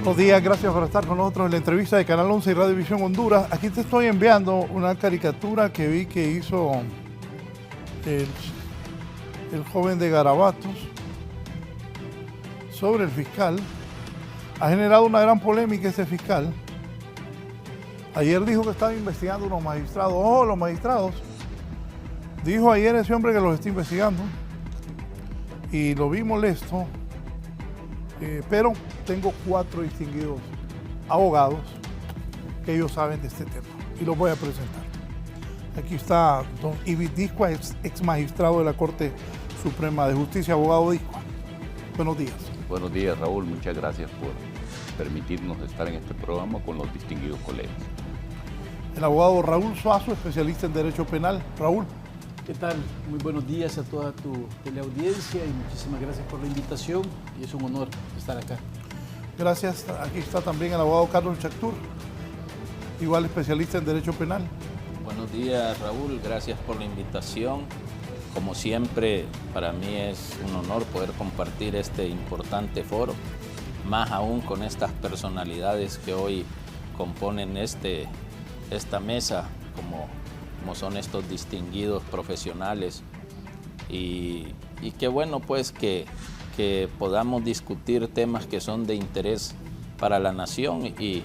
Buenos días, gracias por estar con nosotros en la entrevista de Canal 11 y Radio Visión Honduras. Aquí te estoy enviando una caricatura que vi que hizo el joven de Garabatos sobre el fiscal. Ha generado una gran polémica ese fiscal. Ayer dijo que estaba investigando unos magistrados. ¡Oh, los magistrados! Dijo ayer ese hombre que los está investigando y lo vi molesto. Pero tengo 4 distinguidos abogados que ellos saben de este tema y los voy a presentar. Aquí está don Ibit Discua, ex magistrado de la Corte Suprema de Justicia. Abogado Discua, buenos días. Buenos días, Raúl, muchas gracias por permitirnos estar en este programa con los distinguidos colegas. El abogado Raúl Suazo, especialista en Derecho Penal. Raúl. ¿Qué tal? Muy buenos días a toda tu teleaudiencia y muchísimas gracias por la invitación y es un honor estar acá. Gracias. Aquí está también el abogado Carlos Chactur, igual especialista en Derecho Penal. Buenos días, Raúl, gracias por la invitación. Como siempre, para mí es un honor poder compartir este importante foro, más aún con estas personalidades que hoy componen esta mesa, como son estos distinguidos profesionales y qué bueno pues que podamos discutir temas que son de interés para la nación y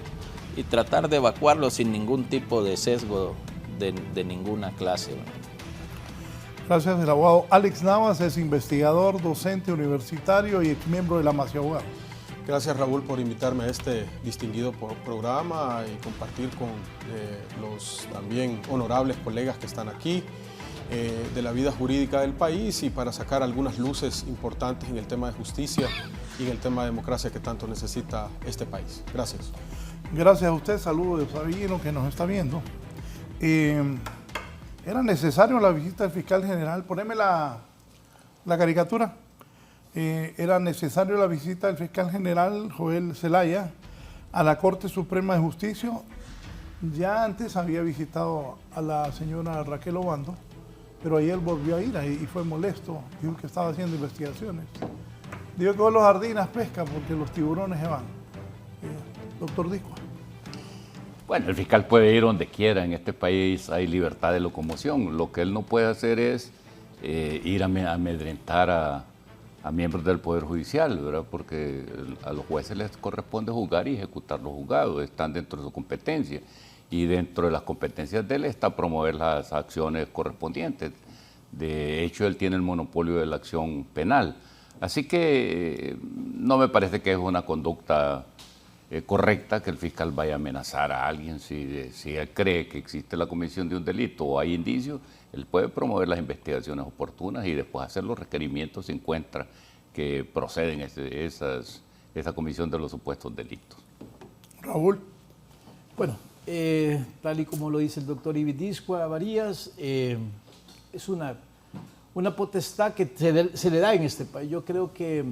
tratar de evacuarlos sin ningún tipo de sesgo de ninguna clase. Gracias. El abogado Alex Navas es investigador, docente universitario y ex miembro de la Masi Abogados. Gracias, Raúl, por invitarme a este distinguido programa y compartir con los también honorables colegas que están aquí de la vida jurídica del país y para sacar algunas luces importantes en el tema de justicia y en el tema de democracia que tanto necesita este país. Gracias. Gracias a usted. Saludos de Sabino que nos está viendo. ¿Era necesario la visita del fiscal general? Poneme la caricatura. Era necesario la visita del fiscal general Joel Zelaya a la Corte Suprema de Justicia. Ya antes había visitado a la señora Raquel Obando, pero ayer volvió a ir y fue molesto. Dijo que estaba haciendo investigaciones. Dijo que los sardinas pesca porque los tiburones se van. Doctor Discua. Bueno, el fiscal puede ir donde quiera. En este país hay libertad de locomoción. Lo que él no puede hacer es ir a amedrentar a miembros del Poder Judicial, ¿verdad? Porque a los jueces les corresponde juzgar y ejecutar los juzgados, están dentro de su competencia. Y dentro de las competencias de él está promover las acciones correspondientes. De hecho, él tiene el monopolio de la acción penal. Así que no me parece que es una conducta correcta que el fiscal vaya a amenazar a alguien. Si él cree que existe la comisión de un delito o hay indicios, él puede promover las investigaciones oportunas y después hacer los requerimientos si encuentra que proceden esa comisión de los supuestos delitos. Raúl. Bueno, tal y como lo dice el doctor Ibit Discua Varías, es una potestad que se le da en este país. Yo creo que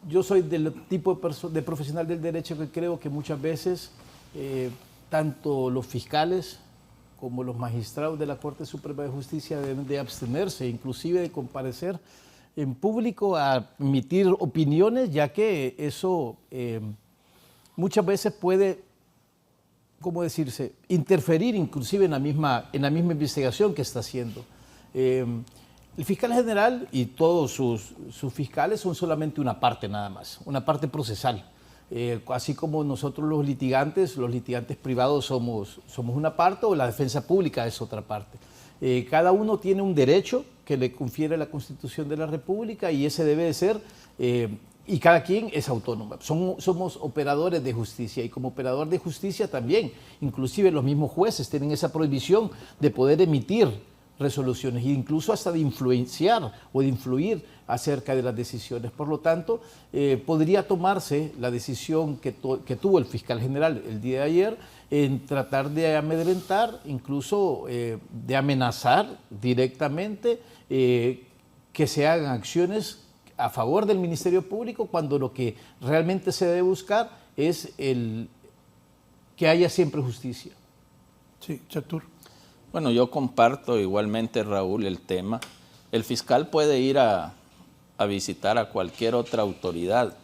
yo soy del tipo de profesional del derecho que creo que muchas veces tanto los fiscales como los magistrados de la Corte Suprema de Justicia deben de abstenerse, inclusive de comparecer en público a emitir opiniones, ya que eso muchas veces puede, ¿cómo decirse?, interferir inclusive en la misma investigación que está haciendo. El fiscal general y todos sus fiscales son solamente una parte nada más, una parte procesal. Así como nosotros los litigantes privados somos una parte o la defensa pública es otra parte. Cada uno tiene un derecho que le confiere la Constitución de la República y ese debe de ser, y cada quien es autónomo. Somos operadores de justicia y como operador de justicia también, inclusive los mismos jueces tienen esa prohibición de poder emitir resoluciones e incluso hasta de influenciar o de influir acerca de las decisiones. Por lo tanto, podría tomarse la decisión que tuvo el fiscal general el día de ayer en tratar de amedrentar, incluso de amenazar directamente que se hagan acciones a favor del Ministerio Público cuando lo que realmente se debe buscar es que haya siempre justicia. Sí, Chactur. Bueno, yo comparto igualmente, Raúl, el tema. El fiscal puede ir a visitar a cualquier otra autoridad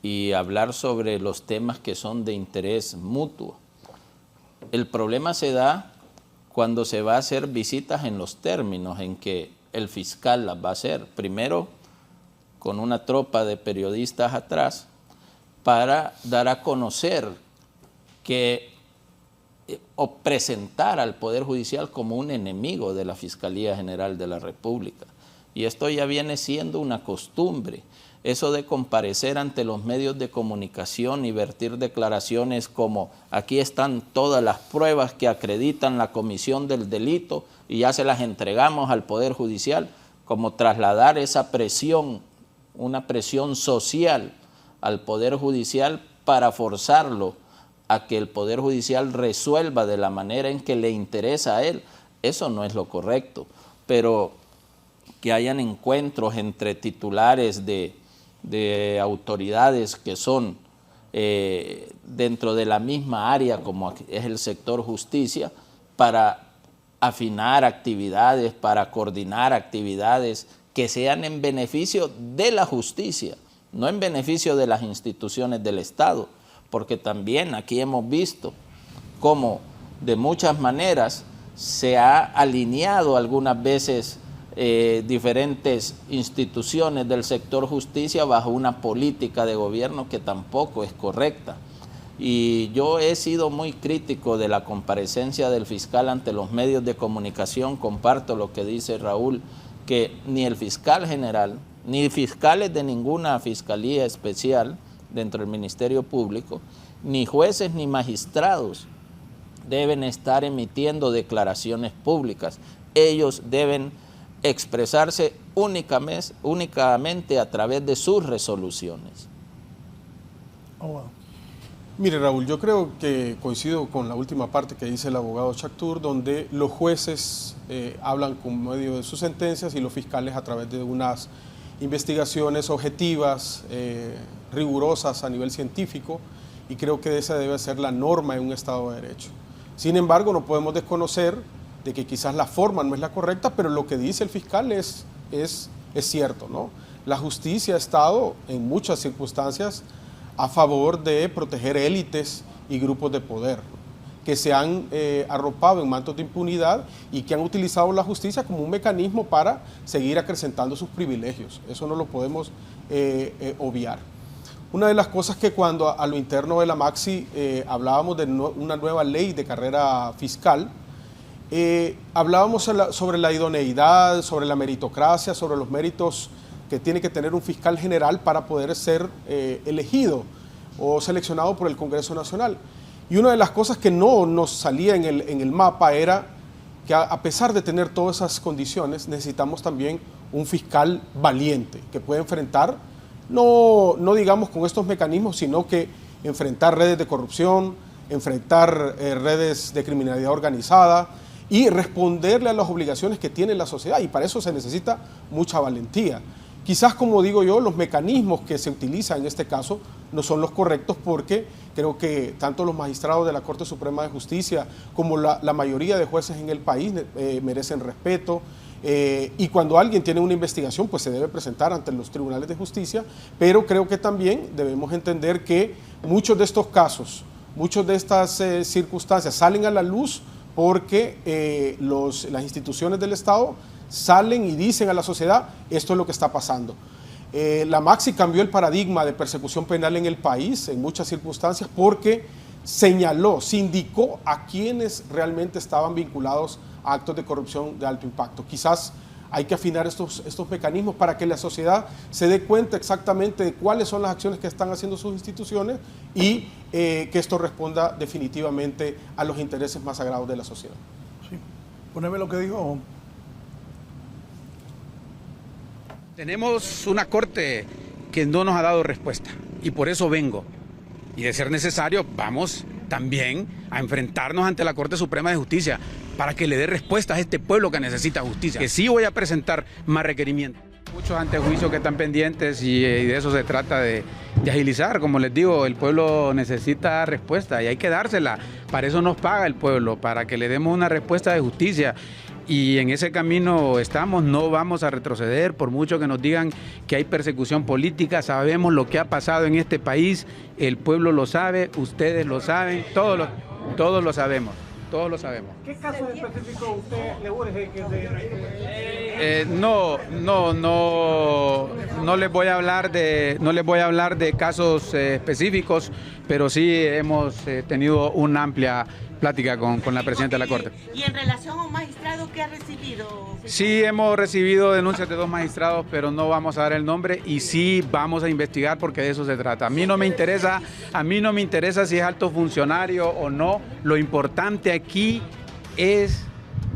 y hablar sobre los temas que son de interés mutuo. El problema se da cuando se va a hacer visitas en los términos en que el fiscal las va a hacer. Primero, con una tropa de periodistas atrás, para dar a conocer o presentar al Poder Judicial como un enemigo de la Fiscalía General de la República. Y esto ya viene siendo una costumbre. Eso de comparecer ante los medios de comunicación y vertir declaraciones como aquí están todas las pruebas que acreditan la comisión del delito y ya se las entregamos al Poder Judicial, como trasladar esa presión, una presión social al Poder Judicial para forzarlo a que el Poder Judicial resuelva de la manera en que le interesa a él. Eso no es lo correcto, pero que hayan encuentros entre titulares de autoridades que son dentro de la misma área como es el sector justicia, para afinar actividades, para coordinar actividades que sean en beneficio de la justicia, no en beneficio de las instituciones del Estado, porque también aquí hemos visto cómo de muchas maneras se ha alineado algunas veces diferentes instituciones del sector justicia bajo una política de gobierno que tampoco es correcta. Y yo he sido muy crítico de la comparecencia del fiscal ante los medios de comunicación. Comparto lo que dice Raúl, que ni el fiscal general, ni fiscales de ninguna fiscalía especial dentro del Ministerio Público, ni jueces ni magistrados deben estar emitiendo declaraciones públicas. Ellos deben expresarse únicamente a través de sus resoluciones. Oh, wow. Mire, Raúl, yo creo que coincido con la última parte que dice el abogado Chactour, donde los jueces hablan con medio de sus sentencias y los fiscales a través de unas investigaciones objetivas, rigurosas a nivel científico, y creo que esa debe ser la norma en un Estado de Derecho. Sin embargo, no podemos desconocer de que quizás la forma no es la correcta, pero lo que dice el fiscal es cierto, ¿no? La justicia ha estado en muchas circunstancias a favor de proteger élites y grupos de poder, que se han arropado en mantos de impunidad y que han utilizado la justicia como un mecanismo para seguir acrecentando sus privilegios. Eso no lo podemos obviar. Una de las cosas que cuando a lo interno de la Maxi hablábamos de una nueva ley de carrera fiscal, hablábamos sobre la idoneidad, sobre la meritocracia, sobre los méritos que tiene que tener un fiscal general para poder ser elegido o seleccionado por el Congreso Nacional. Y una de las cosas que no nos salía en el mapa era que a pesar de tener todas esas condiciones, necesitamos también un fiscal valiente que pueda enfrentar, no digamos con estos mecanismos, sino que enfrentar redes de corrupción, enfrentar redes de criminalidad organizada y responderle a las obligaciones que tiene la sociedad, y para eso se necesita mucha valentía. Quizás, como digo yo, los mecanismos que se utilizan en este caso no son los correctos, porque creo que tanto los magistrados de la Corte Suprema de Justicia como la mayoría de jueces en el país merecen respeto, y cuando alguien tiene una investigación pues se debe presentar ante los tribunales de justicia, pero creo que también debemos entender que muchos de estos casos, muchas de estas circunstancias salen a la luz porque las instituciones del Estado salen y dicen a la sociedad, esto es lo que está pasando. La Maxi cambió el paradigma de persecución penal en el país en muchas circunstancias porque señaló, sindicó a quienes realmente estaban vinculados a actos de corrupción de alto impacto. Quizás hay que afinar estos mecanismos para que la sociedad se dé cuenta exactamente de cuáles son las acciones que están haciendo sus instituciones y que esto responda definitivamente a los intereses más sagrados de la sociedad. Sí. Poneme lo que dijo. Tenemos una corte que no nos ha dado respuesta y por eso vengo. Y de ser necesario, vamos también a enfrentarnos ante la Corte Suprema de Justicia para que le dé respuesta a este pueblo que necesita justicia. Que sí voy a presentar más requerimientos. Muchos antejuicios que están pendientes y de eso se trata de agilizar. Como les digo, el pueblo necesita respuesta y hay que dársela. Para eso nos paga el pueblo, para que le demos una respuesta de justicia. y en ese camino estamos, no vamos a retroceder por mucho que nos digan que hay persecución política. Sabemos lo que ha pasado en este país, el pueblo lo sabe, ustedes lo saben, todos lo sabemos. Todos lo sabemos. ¿Qué caso específico usted le urge que no les voy a hablar de casos específicos, pero sí hemos tenido una amplia plática con la presidenta de la Corte. ¿Y en relación a un magistrado que ha recibido? Sí, hemos recibido denuncias de 2 magistrados, pero no vamos a dar el nombre y sí vamos a investigar porque de eso se trata. A mí no me interesa si es alto funcionario o no. Lo importante aquí es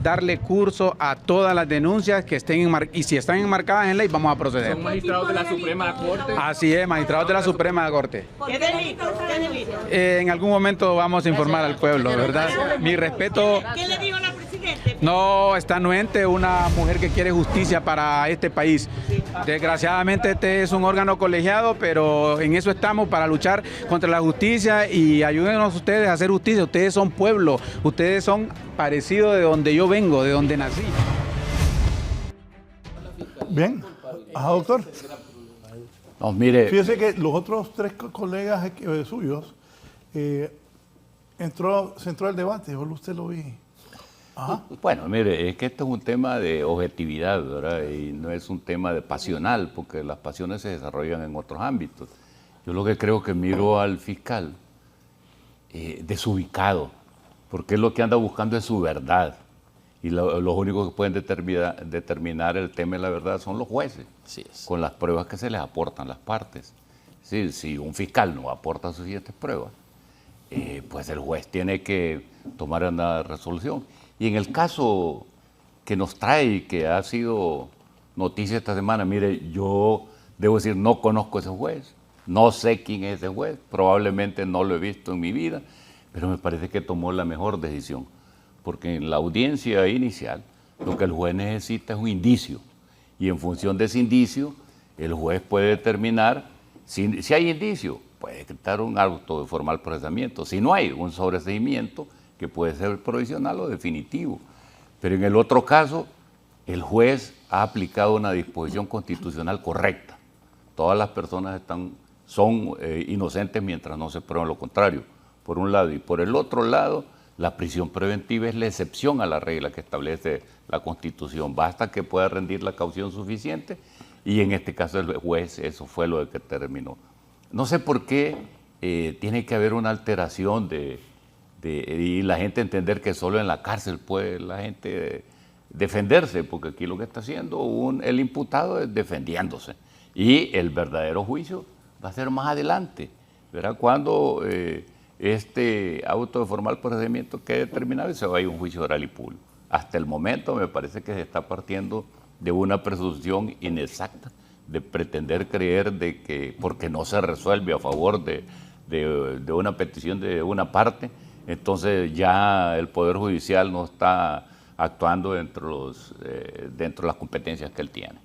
darle curso a todas las denuncias que estén y si están enmarcadas en ley, vamos a proceder. ¿Son magistrados de la Suprema Corte? Así es, magistrados de la Suprema Corte. ¿Qué delito? ¿Qué delito? En algún momento vamos a informar al pueblo, ¿verdad? Mi respeto. ¿Qué le dijo la presidenta? No, está anuente una mujer que quiere justicia para este país. Desgraciadamente este es un órgano colegiado, pero en eso estamos para luchar contra la justicia y ayúdenos ustedes a hacer justicia. Ustedes son pueblo, ustedes son parecidos de donde yo vengo, de donde nací. Bien. Ajá, doctor. No, mire, Fíjese que los otros 3 colegas suyos se entró al debate, yo usted lo vi. Ajá. bueno, mire, es que esto es un tema de objetividad, ¿verdad? Y no es un tema de pasional, porque las pasiones se desarrollan en otros ámbitos. Yo lo que creo que miro al fiscal desubicado, porque él lo que anda buscando es su verdad. Y los únicos que pueden determinar el tema de la verdad son los jueces, Así es. con las pruebas que se les aportan las partes. Si un fiscal no aporta suficientes pruebas, pues el juez tiene que tomar una resolución. Y en el caso que nos trae y que ha sido noticia esta semana, mire, yo debo decir, no conozco a ese juez, no sé quién es ese juez, probablemente no lo he visto en mi vida, pero me parece que tomó la mejor decisión, porque en la audiencia inicial lo que el juez necesita es un indicio, y en función de ese indicio, el juez puede determinar, si hay indicio, puede dictar un auto de formal procesamiento, si no hay, un sobreseimiento, que puede ser provisional o definitivo. Pero en el otro caso, el juez ha aplicado una disposición constitucional correcta. Todas las personas son inocentes mientras no se pruebe lo contrario, por un lado. Y por el otro lado, la prisión preventiva es la excepción a la regla que establece la Constitución. Basta que pueda rendir la caución suficiente y en este caso el juez eso fue lo que terminó. No sé por qué tiene que haber una alteración y la gente entender que solo en la cárcel puede la gente defenderse, porque aquí lo que está haciendo el imputado es defendiéndose. Y el verdadero juicio va a ser más adelante, ¿verdad? Cuando este auto de formal procedimiento quede determinado y se va a ir a un juicio oral y público. Hasta el momento me parece que se está partiendo de una presunción inexacta, de pretender creer de que porque no se resuelve a favor de una petición de una parte, entonces ya el Poder Judicial no está actuando dentro de las competencias que él tiene.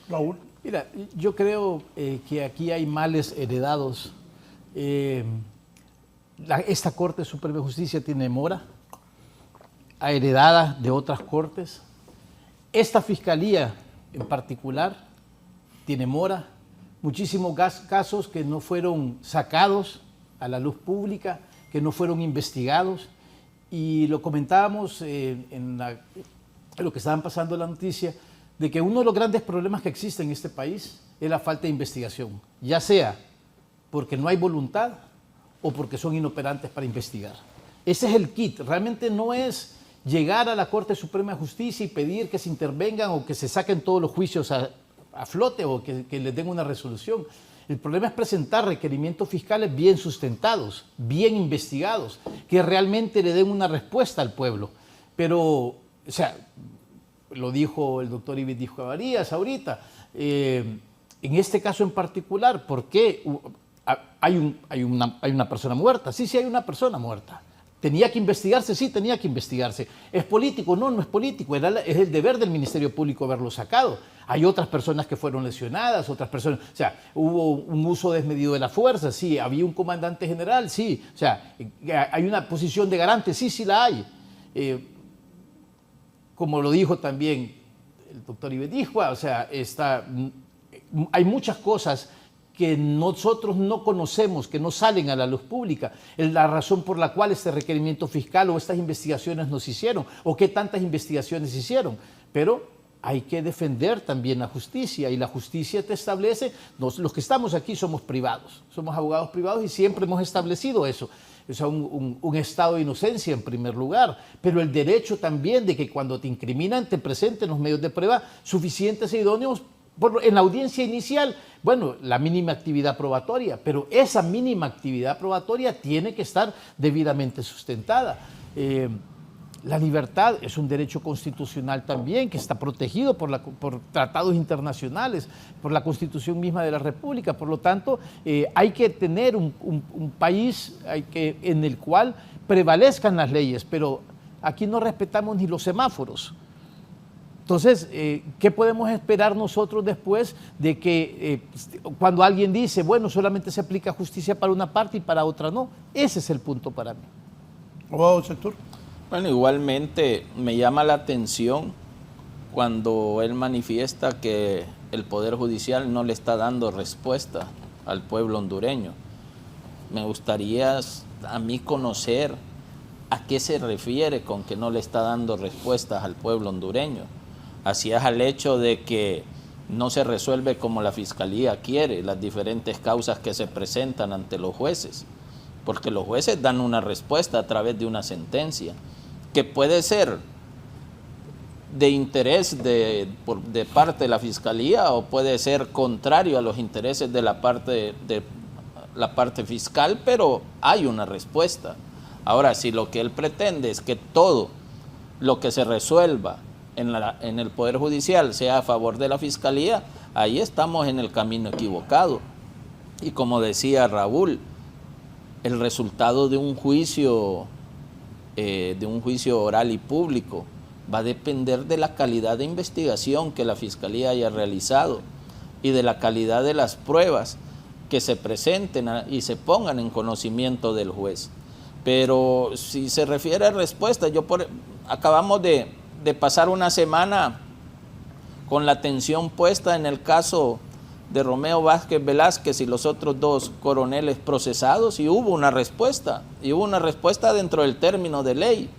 Raúl. Mira, yo creo que aquí hay males heredados. Esta Corte Suprema de Justicia tiene mora, heredada de otras cortes. Esta Fiscalía en particular tiene mora. Muchísimos casos que no fueron sacados a la luz pública, que no fueron investigados. Y lo comentábamos en lo que estaban pasando la noticia, de que uno de los grandes problemas que existe en este país es la falta de investigación, ya sea porque no hay voluntad o porque son inoperantes para investigar. Ese es el kit. Realmente no es llegar a la Corte Suprema de Justicia y pedir que se intervengan o que se saquen todos los juicios a flote o que les den una resolución. El problema es presentar requerimientos fiscales bien sustentados, bien investigados, que realmente le den una respuesta al pueblo. Pero, o sea, lo dijo el doctor Ibidiscua Varías ahorita, en este caso en particular, ¿por qué hay una persona muerta? Sí, hay una persona muerta. ¿Tenía que investigarse? Sí, tenía que investigarse. ¿Es político? No, no es político. Es el deber del Ministerio Público haberlo sacado. Hay otras personas que fueron lesionadas, otras personas... O sea, hubo un uso desmedido de la fuerza, sí. Había un comandante general, sí. O sea, hay una posición de garante, sí, sí la hay. como lo dijo también el doctor Ibediscua, o sea, hay muchas cosas que nosotros no conocemos, que no salen a la luz pública. Es la razón por la cual este requerimiento fiscal o estas investigaciones nos hicieron, o qué tantas investigaciones hicieron. Pero hay que defender también la justicia, y la justicia te establece, los que estamos aquí somos privados, somos abogados privados y siempre hemos establecido eso. O sea, un estado de inocencia en primer lugar, pero el derecho también de que cuando te incriminan te presenten los medios de prueba suficientes e idóneos en la audiencia inicial. Bueno, la mínima actividad probatoria, pero esa mínima actividad probatoria tiene que estar debidamente sustentada. La libertad es un derecho constitucional también, que está protegido por tratados internacionales, por la Constitución misma de la República. Por lo tanto, hay que tener un país en el cual prevalezcan las leyes, pero aquí no respetamos ni los semáforos. Entonces, ¿qué podemos esperar nosotros después de que cuando alguien dice, bueno, solamente se aplica justicia para una parte y para otra no? Ese es el punto para mí. Abogado sector. Bueno, igualmente me llama la atención cuando él manifiesta que el Poder Judicial no le está dando respuesta al pueblo hondureño. Me gustaría a mí conocer a qué se refiere con que no le está dando respuestas al pueblo hondureño. Así es al hecho de que no se resuelve como la Fiscalía quiere las diferentes causas que se presentan ante los jueces, porque los jueces dan una respuesta a través de una sentencia, que puede ser de interés de parte de la Fiscalía o puede ser contrario a los intereses de la parte fiscal, pero hay una respuesta. Ahora, si lo que él pretende es que todo lo que se resuelva en el Poder Judicial sea a favor de la Fiscalía, ahí estamos en el camino equivocado. Y como decía Raúl, el resultado de un juicio oral y público va a depender de la calidad de investigación que la Fiscalía haya realizado y de la calidad de las pruebas que se presenten y se pongan en conocimiento del juez. Pero si se refiere a respuesta, acabamos de pasar una semana con la atención puesta en el caso de Romeo Vázquez Velázquez y los otros dos coroneles procesados, y hubo una respuesta dentro del término de ley.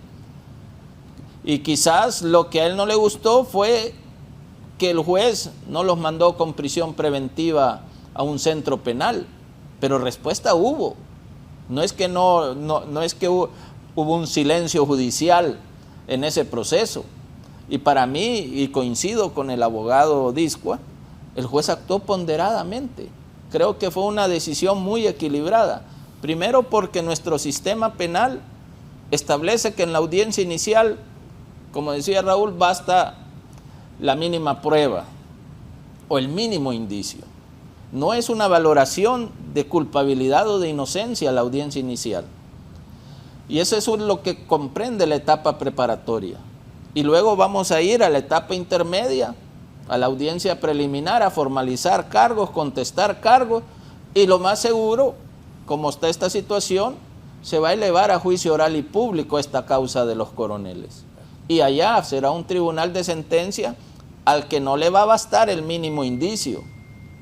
Y quizás lo que a él no le gustó fue que el juez no los mandó con prisión preventiva a un centro penal, pero respuesta hubo. No es que hubo un silencio judicial en ese proceso. Y para mí, y coincido con el abogado Discua, el juez actuó ponderadamente. Creo que fue una decisión muy equilibrada. Primero porque nuestro sistema penal establece que en la audiencia inicial, como decía Raúl, basta la mínima prueba o el mínimo indicio. No es una valoración de culpabilidad o de inocencia la audiencia inicial. Y eso es lo que comprende la etapa preparatoria. Y luego vamos a ir a la etapa intermedia, a la audiencia preliminar, a formalizar cargos, contestar cargos, y lo más seguro, como está esta situación, se va a elevar a juicio oral y público esta causa de los coroneles. Y allá será un tribunal de sentencia al que no le va a bastar el mínimo indicio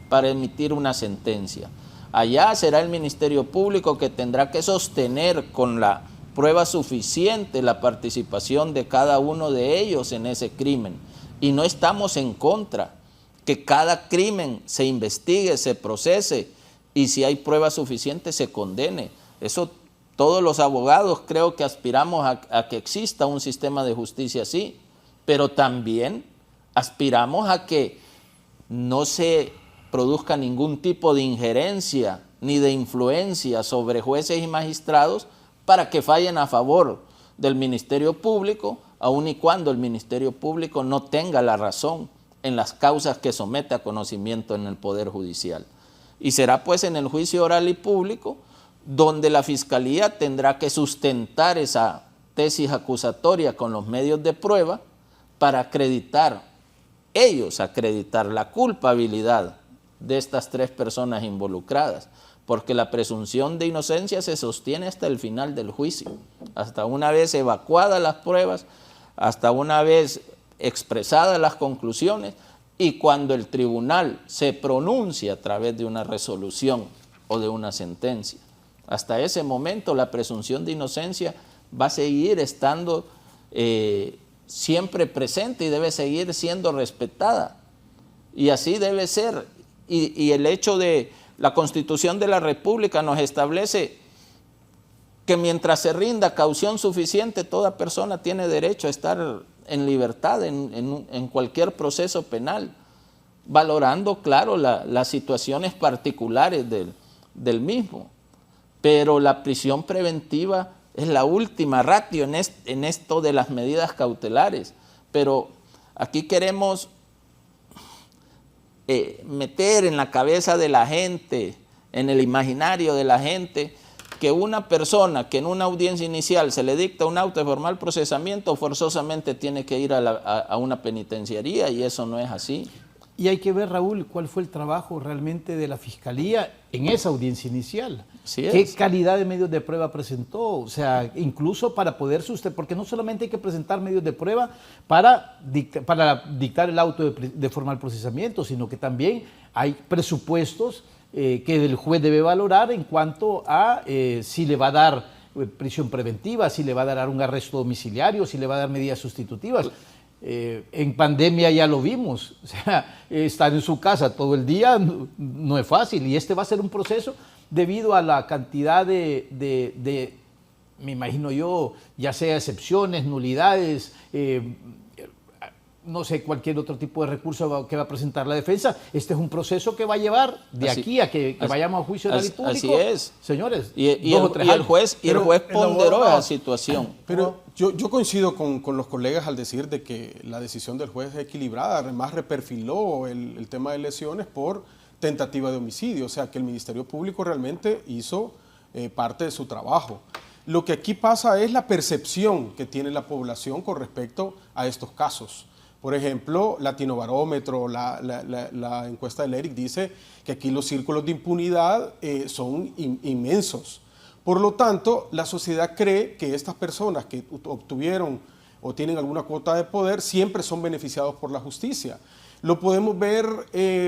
para emitir una sentencia. Allá será el Ministerio Público que tendrá que sostener con la prueba suficiente la participación de cada uno de ellos en ese crimen. Y no estamos en contra que cada crimen se investigue, se procese y si hay prueba suficiente se condene. Eso todos los abogados creo que aspiramos a que exista un sistema de justicia así, pero también aspiramos a que no se produzca ningún tipo de injerencia ni de influencia sobre jueces y magistrados para que fallen a favor del Ministerio Público, aun y cuando el Ministerio Público no tenga la razón en las causas que somete a conocimiento en el Poder Judicial. Y será pues en el juicio oral y público donde la Fiscalía tendrá que sustentar esa tesis acusatoria con los medios de prueba para acreditar la culpabilidad de estas tres personas involucradas, porque la presunción de inocencia se sostiene hasta el final del juicio, hasta una vez evacuadas las pruebas, hasta una vez expresadas las conclusiones y cuando el tribunal se pronuncia a través de una resolución o de una sentencia. Hasta ese momento la presunción de inocencia va a seguir estando siempre presente y debe seguir siendo respetada. Y así debe ser. Y el hecho de la Constitución de la República nos establece que mientras se rinda caución suficiente, toda persona tiene derecho a estar en libertad en cualquier proceso penal, valorando, claro, las situaciones particulares del mismo. Pero la prisión preventiva es la última ratio en esto de las medidas cautelares. Pero aquí queremos meter en la cabeza de la gente, en el imaginario de la gente, que una persona que en una audiencia inicial se le dicta un auto de formal procesamiento forzosamente tiene que ir a una penitenciaría, y eso no es así. Y hay que ver, Raúl, cuál fue el trabajo realmente de la Fiscalía en esa audiencia inicial. ¿Qué calidad de medios de prueba presentó? O sea, incluso para poder sustentar, porque no solamente hay que presentar medios de prueba para dictar el auto de formal procesamiento, sino que también hay presupuestos que el juez debe valorar en cuanto a si le va a dar prisión preventiva, si le va a dar un arresto domiciliario, si le va a dar medidas sustitutivas. En pandemia ya lo vimos, o sea, estar en su casa todo el día no es fácil, y este va a ser un proceso debido a la cantidad de me imagino yo, ya sea excepciones, nulidades, no sé, cualquier otro tipo de recurso que va a presentar la defensa. Este es un proceso que va a llevar de aquí a que vayamos a juicio oral y público. Así es. Señores, y el juez ponderó esa situación. Pero yo coincido con los colegas al decir de que la decisión del juez es equilibrada. Además, reperfiló el tema de lesiones por tentativa de homicidio. O sea, que el Ministerio Público realmente hizo parte de su trabajo. Lo que aquí pasa es la percepción que tiene la población con respecto a estos casos. Por ejemplo, Latinobarómetro, la encuesta del ERIC dice que aquí los círculos de impunidad son inmensos. Por lo tanto, la sociedad cree que estas personas que obtuvieron o tienen alguna cuota de poder siempre son beneficiados por la justicia. Lo podemos ver,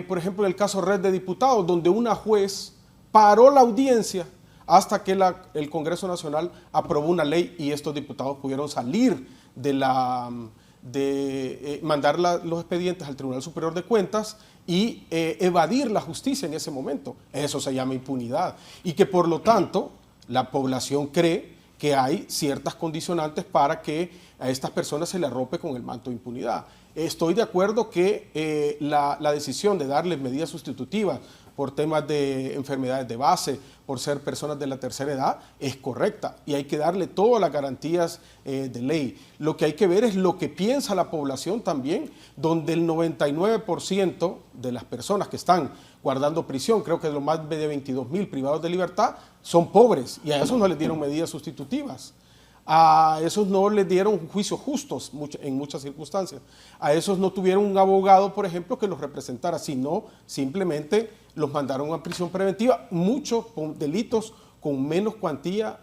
por ejemplo, en el caso Red de Diputados, donde una juez paró la audiencia hasta que el Congreso Nacional aprobó una ley y estos diputados pudieron salir de mandar los expedientes al Tribunal Superior de Cuentas y evadir la justicia en ese momento. Eso se llama impunidad. Y que por lo tanto la población cree que hay ciertas condicionantes para que a estas personas se les arrope con el manto de impunidad. Estoy de acuerdo que la decisión de darles medidas sustitutivas por temas de enfermedades de base, por ser personas de la tercera edad, es correcta y hay que darle todas las garantías de ley. Lo que hay que ver es lo que piensa la población también, donde el 99% de las personas que están guardando prisión, creo que de los más de 22,000 privados de libertad, son pobres y a esos no les dieron medidas sustitutivas. A esos no les dieron juicios justos en muchas circunstancias. A esos no tuvieron un abogado, por ejemplo, que los representara, sino simplemente los mandaron a prisión preventiva, muchos delitos con menos cuantía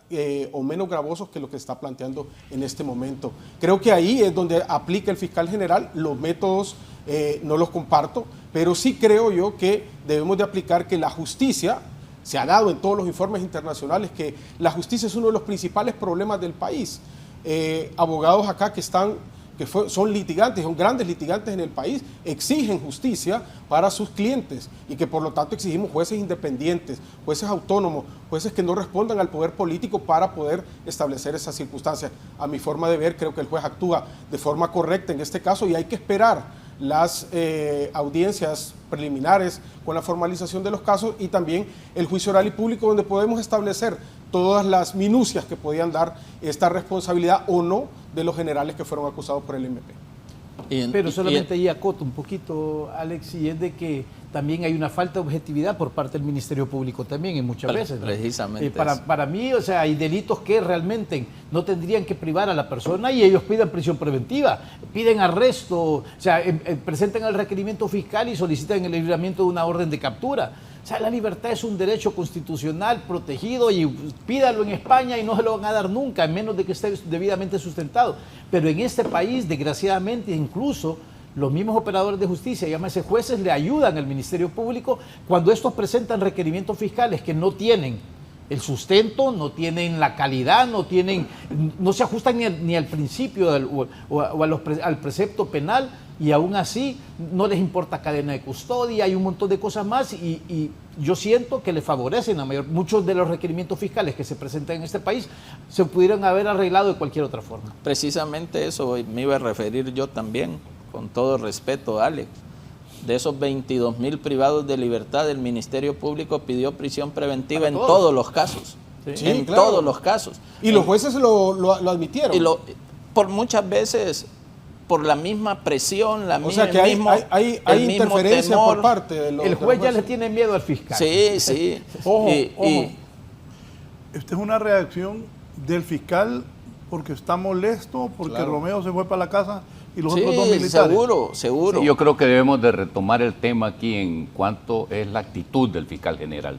o menos gravosos que lo que está planteando en este momento. Creo que ahí es donde aplica el fiscal general. Los métodos no los comparto, pero sí creo yo que debemos de aplicar que la justicia, se ha dado en todos los informes internacionales que la justicia es uno de los principales problemas del país. Abogados acá son litigantes, son grandes litigantes en el país, exigen justicia para sus clientes y que por lo tanto exigimos jueces independientes, jueces autónomos, jueces que no respondan al poder político para poder establecer esas circunstancias. A mi forma de ver, creo que el juez actúa de forma correcta en este caso y hay que esperar las audiencias preliminares con la formalización de los casos y también el juicio oral y público, donde podemos establecer todas las minucias que podían dar esta responsabilidad o no de los generales que fueron acusados por el MP. Pero solamente ahí acoto un poquito, Alex, y es de que también hay una falta de objetividad por parte del Ministerio Público también en muchas veces. Precisamente. Para mí, o sea, hay delitos que realmente no tendrían que privar a la persona y ellos piden prisión preventiva, piden arresto, o sea, presentan el requerimiento fiscal y solicitan el libramiento de una orden de captura. O sea, la libertad es un derecho constitucional protegido y pídalo en España y no se lo van a dar nunca, a menos de que esté debidamente sustentado. Pero en este país, desgraciadamente, incluso los mismos operadores de justicia, llámese jueces, le ayudan al Ministerio Público cuando estos presentan requerimientos fiscales que no tienen el sustento, no tienen la calidad, no se ajustan ni al principio al precepto penal, y aún así no les importa cadena de custodia, hay un montón de cosas más, y yo siento que le favorecen a muchos de los requerimientos fiscales que se presentan en este país se pudieran haber arreglado de cualquier otra forma. Precisamente eso me iba a referir yo también, con todo respeto, Alex. De esos 22.000 privados de libertad, el Ministerio Público pidió prisión preventiva en todos los casos. Sí, en claro. todos los casos. Y los jueces lo admitieron. Y por muchas veces, por la misma presión, o sea que hay interferencia por parte de los... El juez ya le tiene miedo al fiscal. Sí, sí. Ojo. Esta es una reacción del fiscal porque está molesto, porque Claro. Romeo se fue para la casa y los Sí, otros dos militares. seguro. Sí, yo creo que debemos de retomar el tema aquí en cuanto es la actitud del fiscal general,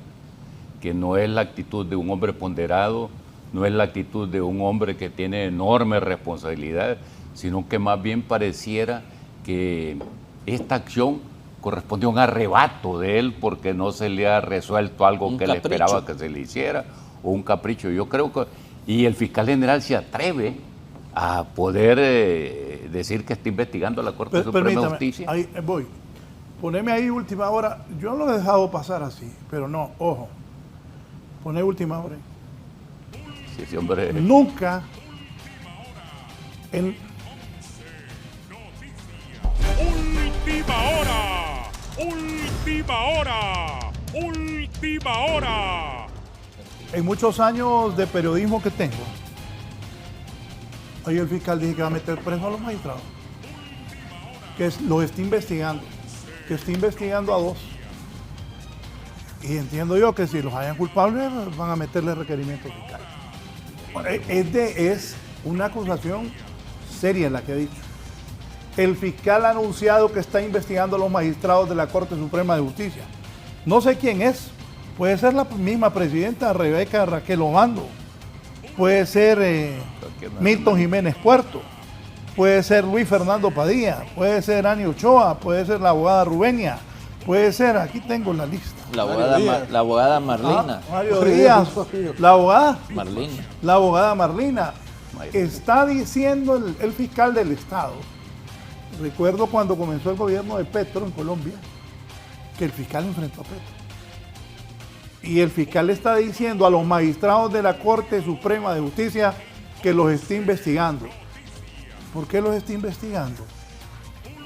que no es la actitud de un hombre ponderado, no es la actitud de un hombre que tiene enormes responsabilidades, sino que más bien pareciera que esta acción corresponde a un arrebato de él porque no se le ha resuelto algo Un que él capricho. esperaba que se le hiciera, o un capricho. Yo creo que, y el fiscal general se atreve a poder decir que está investigando a la Corte Suprema de Permítame, Justicia. ahí voy. Poneme ahí última hora. Yo no lo he dejado pasar así, pero no, ojo. Poné última hora. Sí, ese hombre, Nunca en, Última hora, última hora, última hora. en muchos años de periodismo que tengo, hoy el fiscal dice que va a meter preso a los magistrados, que los está investigando, que está investigando a 2. Y entiendo yo que si los hayan culpables van a meterle requerimientos fiscales. Bueno, es una acusación seria la que he dicho. El fiscal ha anunciado que está investigando a los magistrados de la Corte Suprema de Justicia. No sé quién es. Puede ser la misma presidenta Rebeca Raquel Obando. Puede ser Milton Jiménez Puerto. Puede ser Luis Fernando Padilla. Puede ser Ani Ochoa. Puede ser la abogada Rubenia. Puede ser, aquí tengo la lista. La abogada Marlina. Mario Díaz. La abogada. Marlina. La abogada Marlina. Está diciendo el fiscal del Estado. Recuerdo cuando comenzó el gobierno de Petro en Colombia, que el fiscal enfrentó a Petro. Y el fiscal está diciendo a los magistrados de la Corte Suprema de Justicia que los está investigando. ¿Por qué los está investigando?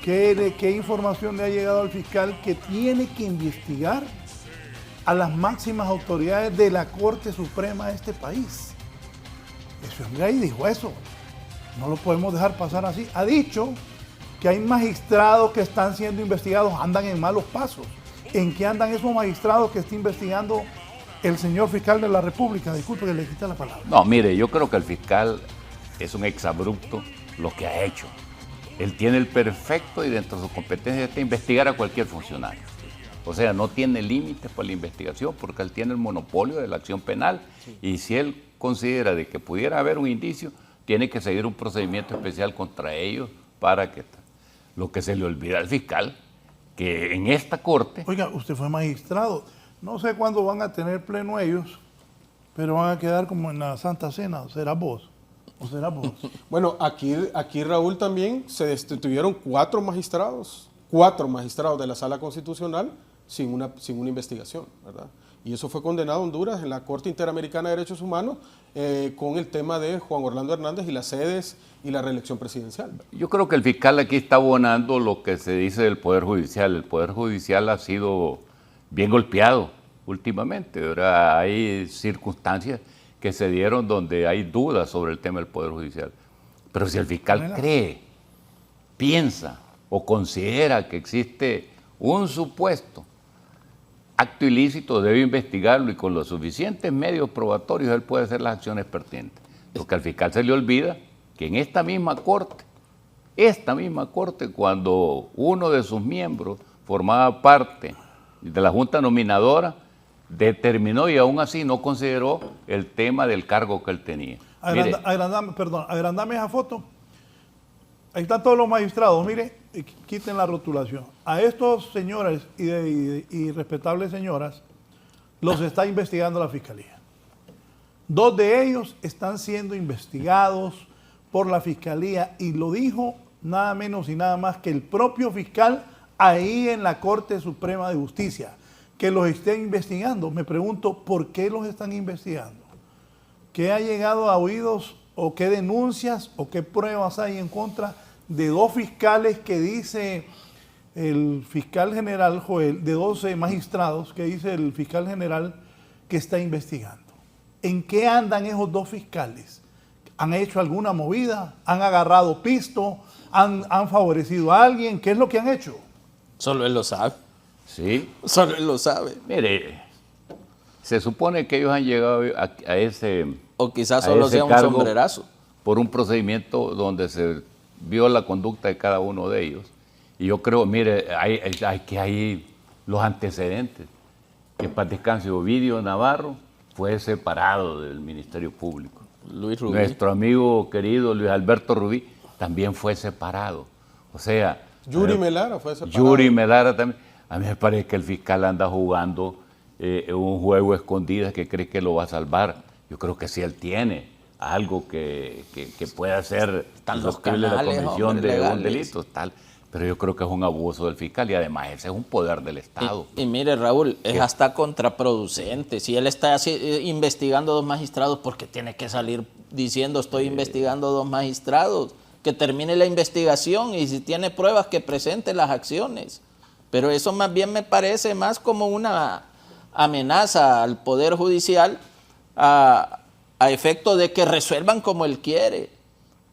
¿Qué información le ha llegado al fiscal que tiene que investigar a las máximas autoridades de la Corte Suprema de este país? Ese hombre ahí dijo eso. No lo podemos dejar pasar así. Ha dicho que hay magistrados que están siendo investigados, andan en malos pasos. ¿En qué andan esos magistrados que está investigando el señor fiscal de la República? Disculpe que le quite la palabra. no, mire, yo creo que el fiscal es un exabrupto lo que ha hecho. Él tiene el perfecto y dentro de su competencia está investigar a cualquier funcionario. O sea, no tiene límites para la investigación porque él tiene el monopolio de la acción penal y si él considera de que pudiera haber un indicio, tiene que seguir un procedimiento especial contra ellos para que... Lo que se le olvida al fiscal, que en esta corte... Oiga, usted fue magistrado. No sé cuándo van a tener pleno ellos, pero van a quedar como en la Santa Cena. ¿O será vos? ¿O será vos? Bueno, aquí Raúl también se destituyeron 4 magistrados de la Sala Constitucional sin una investigación, ¿verdad? Y eso fue condenado a Honduras en la Corte Interamericana de Derechos Humanos con el tema de Juan Orlando Hernández y las sedes y la reelección presidencial. Yo creo que el fiscal aquí está abonando lo que se dice del Poder Judicial. El Poder Judicial ha sido bien golpeado últimamente. Ahora hay circunstancias que se dieron donde hay dudas sobre el tema del Poder Judicial. Pero si el fiscal cree, piensa o considera que existe un supuesto acto ilícito, debe investigarlo y con los suficientes medios probatorios él puede hacer las acciones pertinentes. Porque al fiscal se le olvida que en esta misma corte, cuando uno de sus miembros formaba parte de la Junta Nominadora determinó y aún así no consideró el tema del cargo que él tenía. Agrandame esa foto. Ahí están todos los magistrados, mire, quiten la rotulación. A estos señores y respetables señoras los está investigando la Fiscalía. 2 de ellos están siendo investigados por la Fiscalía y lo dijo nada menos y nada más que el propio fiscal ahí en la Corte Suprema de Justicia, que los esté investigando. Me pregunto, ¿por qué los están investigando? ¿Qué ha llegado a oídos o qué denuncias o qué pruebas hay en contra de 2 fiscales que dice el fiscal general Joel, de 12 magistrados que dice el fiscal general que está investigando? ¿En qué andan esos 2 fiscales? ¿Han hecho alguna movida? ¿Han agarrado pisto? ¿Han favorecido a alguien? ¿Qué es lo que han hecho? Solo él lo sabe. Sí. Solo él lo sabe. Mire, se supone que ellos han llegado a ese... O quizás solo sea un sombrerazo. Por un procedimiento donde se vio la conducta de cada uno de ellos. Y yo creo, mire, hay los antecedentes. Que en paz descanse Ovidio Navarro fue separado del Ministerio Público. Luis Rubí. Nuestro amigo querido Luis Alberto Rubí también fue separado. O sea... Yuri Melara fue separado. Yuri Melara también. A mí me parece que el fiscal anda jugando un juego escondido que cree que lo va a salvar. Yo creo que si él tiene algo que pueda ser susceptible de la comisión de un delito, tal. Pero yo creo que es un abuso del fiscal y además ese es un poder del Estado. Y mire, Raúl, es hasta contraproducente. Si él está investigando 2 magistrados, ¿por qué tiene que salir diciendo estoy investigando 2 magistrados? Que termine la investigación y si tiene pruebas que presente las acciones. Pero eso más bien me parece más como una amenaza al Poder Judicial a efecto de que resuelvan como él quiere.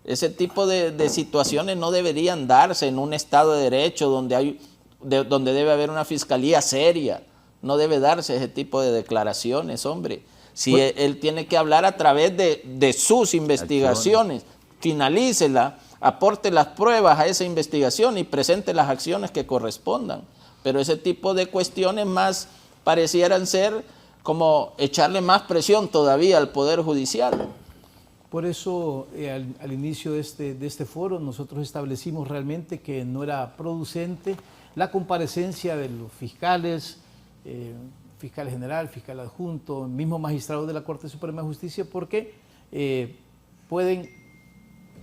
Ese tipo de situaciones no deberían darse en un Estado de Derecho donde debe haber una fiscalía seria. No debe darse ese tipo de declaraciones, hombre. Si él tiene que hablar a través de sus investigaciones, finalícela, aporte las pruebas a esa investigación y presente las acciones que correspondan. Pero ese tipo de cuestiones más parecieran ser como echarle más presión todavía al Poder Judicial. Por eso, al inicio de este foro, nosotros establecimos realmente que no era producente la comparecencia de los fiscales, fiscal general, fiscal adjunto, mismo magistrado de la Corte Suprema de Justicia, porque pueden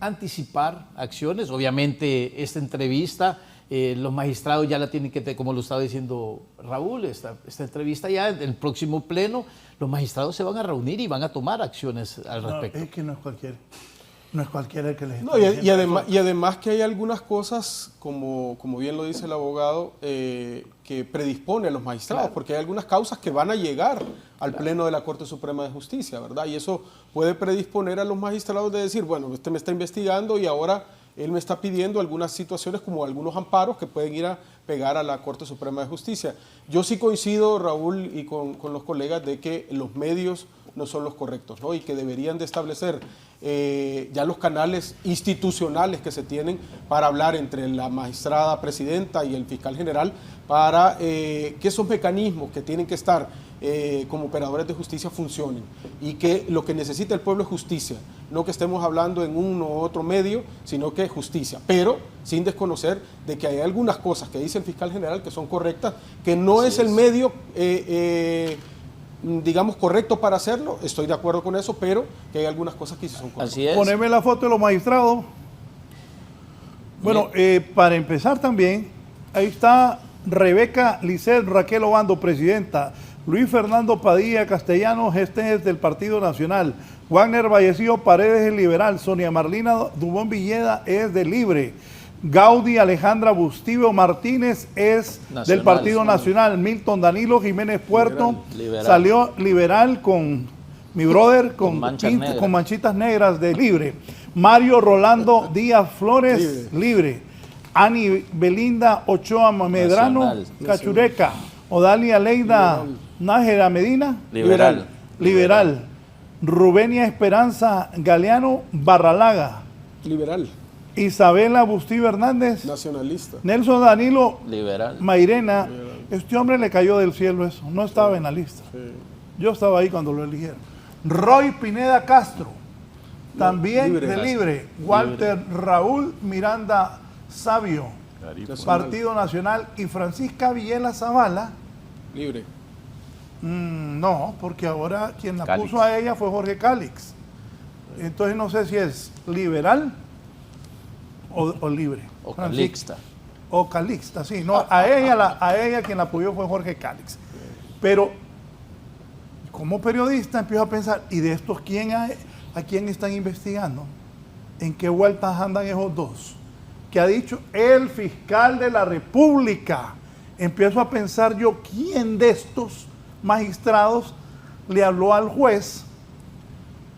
anticipar acciones. Obviamente, esta entrevista, los magistrados ya la tienen que, como lo estaba diciendo Raúl, esta entrevista ya en el próximo pleno, los magistrados se van a reunir y van a tomar acciones al respecto. Es que no es cualquiera el que les está diciendo. Y además que hay algunas cosas, como bien lo dice el abogado, que predispone a los magistrados, claro, porque hay algunas causas que van a llegar al Pleno de la Corte Suprema de Justicia, ¿verdad? Y eso puede predisponer a los magistrados de decir, bueno, este me está investigando y ahora él me está pidiendo algunas situaciones como algunos amparos que pueden ir a pegar a la Corte Suprema de Justicia. Yo sí coincido, Raúl, y con los colegas de que los medios no son los correctos, ¿no? Y que deberían de establecer ya los canales institucionales que se tienen para hablar entre la magistrada presidenta y el fiscal general para que esos mecanismos que tienen que estar como operadores de justicia funcionen y que lo que necesita el pueblo es justicia, no que estemos hablando en uno u otro medio, sino que justicia, pero sin desconocer de que hay algunas cosas que dice el fiscal general que son correctas, que no es el medio digamos, correcto para hacerlo, estoy de acuerdo con eso, pero que hay algunas cosas que sí son correctas. Así es. Poneme la foto de los magistrados. Bueno, para empezar también, ahí está Rebeca Lisset Raquel Obando, presidenta. Luis Fernando Padilla Castellanos, este es del Partido Nacional. Wagner Vallecillo Paredes es liberal. Sonia Marlina Dubón Villeda es de Libre. Gaudí Alejandra Bustillo Martínez es del Partido Nacional. Milton Danilo Jiménez Puerto salió liberal con mi brother con manchitas negras de Libre. Mario Rolando Díaz Flores, Libre. Ani Belinda Ochoa Medrano, Cachureca. Odalia Leida Nájera Medina, liberal. Rubenia Esperanza Galeano Barralaga, liberal. Isabela Bustillo Hernández, nacionalista. Nelson Danilo liberal. Mairena Este hombre le cayó del cielo eso, no estaba en la lista. Yo estaba ahí cuando lo eligieron. Roy Pineda Castro, también de Libre. Walter Raúl Miranda Sabio, Partido Nacional, y Francisca Villela Zavala. Libre. No, porque ahora quien la Calix. puso a ella fue Jorge Calix. Entonces no sé si es liberal o libre. O Francisca. calixta. O calixta, sí. No, a ella quien la apoyó fue Jorge Calix. Pero como periodista empiezo a pensar, ¿y de estos a quién están investigando? ¿En qué vueltas andan esos dos? Que ha dicho el fiscal de la República. Empiezo a pensar yo, ¿quién de estos magistrados le habló al juez?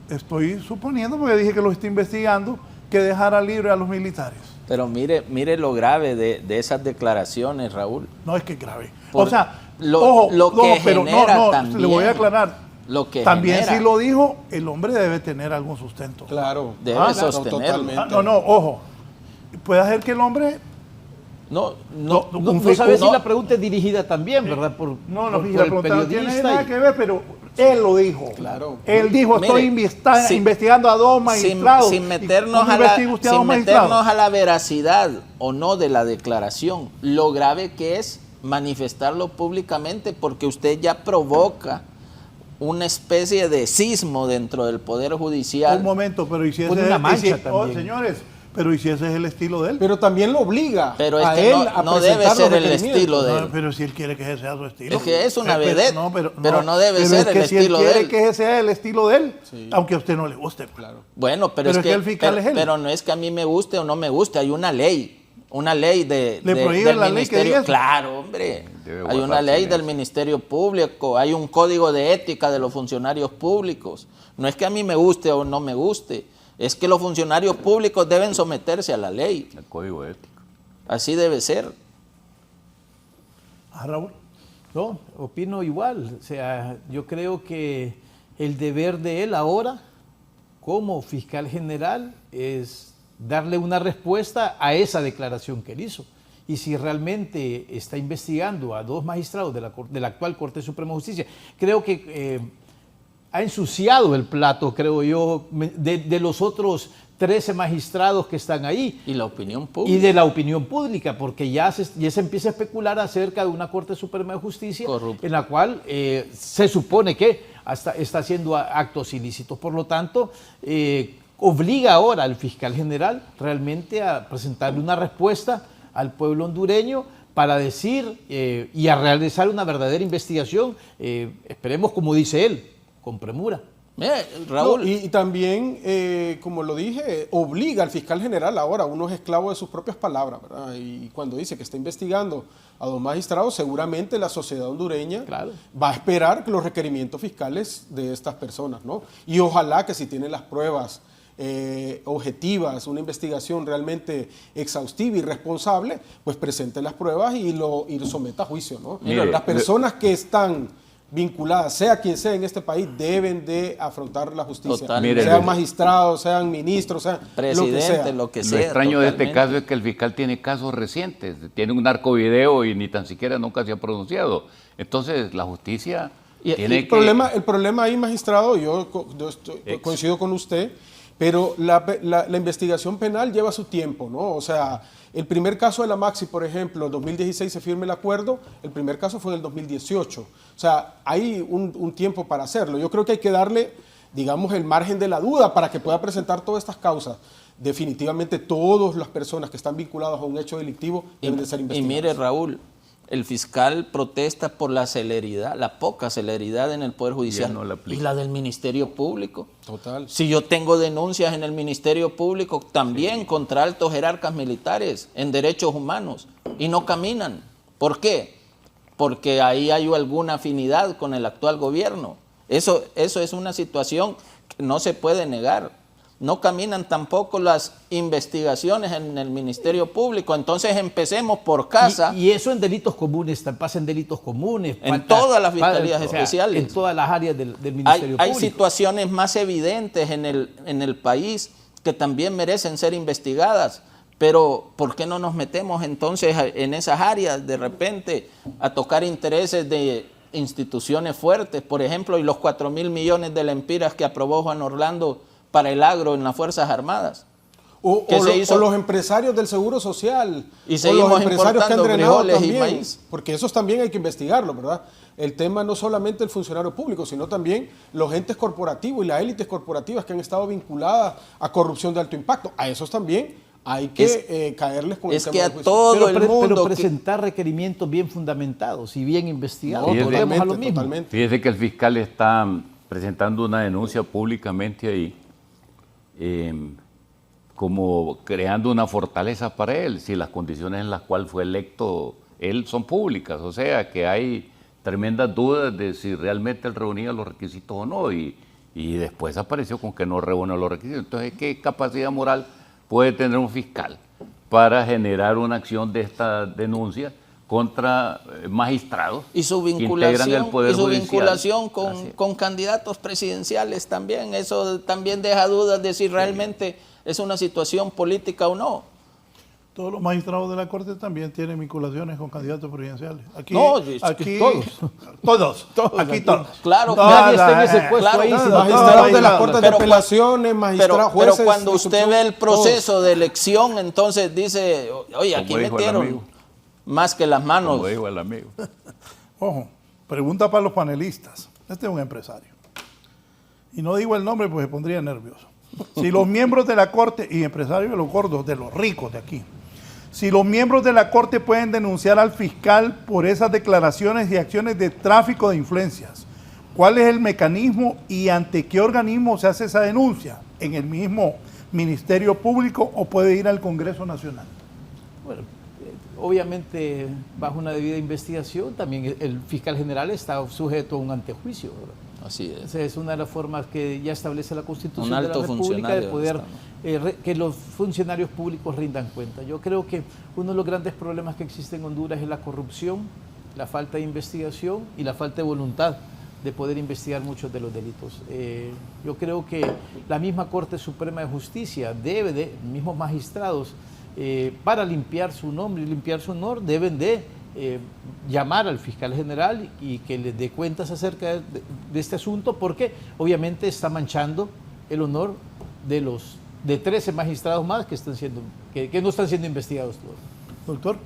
Estoy suponiendo, porque dije que lo está investigando, que dejara libre a los militares. Pero mire lo grave de esas declaraciones, Raúl. No es que es grave. Por o sea, lo que genera también. le voy a aclarar. Lo que también genera. si lo dijo, el hombre debe tener algún sustento. Claro. Debe claro, sostenerlo. totalmente. Ojo. Puede ser que el hombre... No sabes si la pregunta es dirigida también, ¿verdad? Por la el pregunta no tiene periodista nada que ver, pero él lo dijo. Claro. Él dijo, estoy investigando a dos magistrados. Sin meternos a la veracidad o no de la declaración, lo grave que es manifestarlo públicamente, porque usted ya provoca una especie de sismo dentro del Poder Judicial. Un momento, pero ¿y si ese Pone una mancha también. señores, pero ¿y si ese es el estilo de él? Pero también lo obliga Pero es a que él no- a no presentar debe ser los el requerimientos. estilo de- No, pero si él quiere que ese sea su estilo. Es que es una vedette, pero no debe pero ser es que el si estilo él de quiere él. que ese sea el estilo de él, Sí. aunque a usted no le guste. Claro. Bueno, pero Pero es que el fiscal es él. pero no es que a mí me guste o no me guste, hay una ley ¿Le prohíbe del la ley que diga ministerio. eso? Claro, hombre. Debe Hay una guardar ley silencio. del Ministerio Público, hay un código de ética de los funcionarios públicos. No es que a mí me guste o no me guste, es que los funcionarios públicos deben someterse a la ley. El código ético. Así debe ser. Raúl. No, opino igual. O sea, yo creo que el deber de él ahora, como fiscal general, es darle una respuesta a esa declaración que él hizo. Y si realmente está investigando a dos magistrados de la actual Corte Suprema de Justicia, creo que ha ensuciado el plato, creo yo, de los otros 13 magistrados que están ahí. Y la opinión pública. Y de la opinión pública, porque ya se empieza a especular acerca de una Corte Suprema de Justicia Corrupta. en la cual se supone que está haciendo actos ilícitos. Por lo tanto, obliga ahora al fiscal general realmente a presentarle una respuesta al pueblo hondureño para decir y a realizar una verdadera investigación, esperemos como dice él, con premura. Mira, Raúl, No, y también, como lo dije, obliga al fiscal general ahora, uno es esclavo de sus propias palabras, ¿verdad? Y cuando dice que está investigando a dos magistrados, seguramente la sociedad hondureña Claro. va a esperar los requerimientos fiscales de estas personas, ¿no? Y ojalá que si tienen las pruebas objetivas, una investigación realmente exhaustiva y responsable, pues presente las pruebas y lo someta a juicio, ¿no? Mire, Las personas que están vinculadas, sea quien sea en este país, deben de afrontar la justicia. Totalmente. Sean Mire, magistrados, sean ministros, sean presidente, lo que Lo sea. extraño de este totalmente. caso es que el fiscal tiene casos recientes, tiene un narcovideo y ni tan siquiera nunca se ha pronunciado. Entonces, la justicia tiene el problema ahí, magistrado, yo coincido con usted, pero la investigación penal lleva su tiempo, ¿no? O sea, el primer caso de la Maxi, por ejemplo, en 2016 se firma el acuerdo, el primer caso fue en el 2018. O sea, hay un tiempo para hacerlo. Yo creo que hay que darle, digamos, el margen de la duda para que pueda presentar todas estas causas. Definitivamente todas las personas que están vinculadas a un hecho delictivo deben de ser Y investigadas. mire, Raúl, el fiscal protesta por la celeridad, la poca celeridad en el Poder Judicial. no la aplica. Y la del Ministerio Público. Total. Si yo tengo denuncias en el Ministerio Público también contra altos jerarcas militares en derechos humanos y no caminan. ¿Por qué? Porque ahí hay alguna afinidad con el actual gobierno. Eso es una situación que no se puede negar. No caminan tampoco las investigaciones en el Ministerio Público. Entonces empecemos por casa. Y eso en delitos comunes, pasa en delitos comunes. En todas las fiscalías especiales. En todas las áreas del Ministerio Hay Público. situaciones más evidentes en el país que también merecen ser investigadas, Pero ¿por qué no nos metemos entonces en esas áreas de repente a tocar intereses de instituciones fuertes? Por ejemplo, y los 4.000 millones de lempiras que aprobó Juan Orlando para el agro en las Fuerzas Armadas. O los empresarios del Seguro Social, y o los empresarios que han drenado frijoles también, y maíz. porque esos también hay que investigarlo, ¿verdad? El tema no solamente el funcionario público, sino también los entes corporativos y las élites corporativas que han estado vinculadas a corrupción de alto impacto. A esos también hay que caerles con el tema del juicio. Todo el mundo pero presentar requerimientos bien fundamentados y bien investigados. No, volvemos a lo mismo. Totalmente. Fíjese que el fiscal está presentando una denuncia públicamente ahí, como creando una fortaleza para él, si las condiciones en las cuales fue electo él son públicas, o sea que hay tremendas dudas de si realmente él reunía los requisitos o no, y después apareció con que no reúne los requisitos. Entonces, ¿qué capacidad moral puede tener un fiscal para generar una acción de esta denuncia contra magistrados y su que integran el Poder Judicial? Vinculación con candidatos presidenciales también? Eso también deja dudas de si realmente es una situación política o no. Todos los magistrados de la Corte también tienen vinculaciones con candidatos presidenciales. Aquí todos. Claro, nadie está en ese puesto ahí. Magistrados de la Corte de Apelaciones, magistrados, jueces. Pero cuando usted ve el proceso de elección, entonces dice, oye, aquí metieron más que las manos. Como dijo el amigo. Ojo, pregunta para los panelistas. Este es un empresario. Y no digo el nombre porque se pondría nervioso. Si los miembros de la Corte, y empresarios de los gordos, de los ricos de aquí, si los miembros de la Corte pueden denunciar al fiscal por esas declaraciones y acciones de tráfico de influencias, ¿cuál es el mecanismo y ante qué organismo se hace esa denuncia? ¿En el mismo Ministerio Público o puede ir al Congreso Nacional? Bueno, obviamente bajo una debida investigación también el fiscal general está sujeto a un antejuicio, ¿verdad? Así es. Esa es una de las formas que ya establece la Constitución Un de alto la República de poder funcionario que los funcionarios públicos rindan cuenta. Yo creo que uno de los grandes problemas que existe en Honduras es la corrupción, la falta de investigación y la falta de voluntad de poder investigar muchos de los delitos. Yo creo que la misma Corte Suprema de Justicia debe de, mismos magistrados, para limpiar su nombre y limpiar su honor, deben de llamar al fiscal general y que le dé cuentas acerca de este asunto, porque obviamente está manchando el honor de 13 magistrados más que no están siendo investigados todos. Doctor.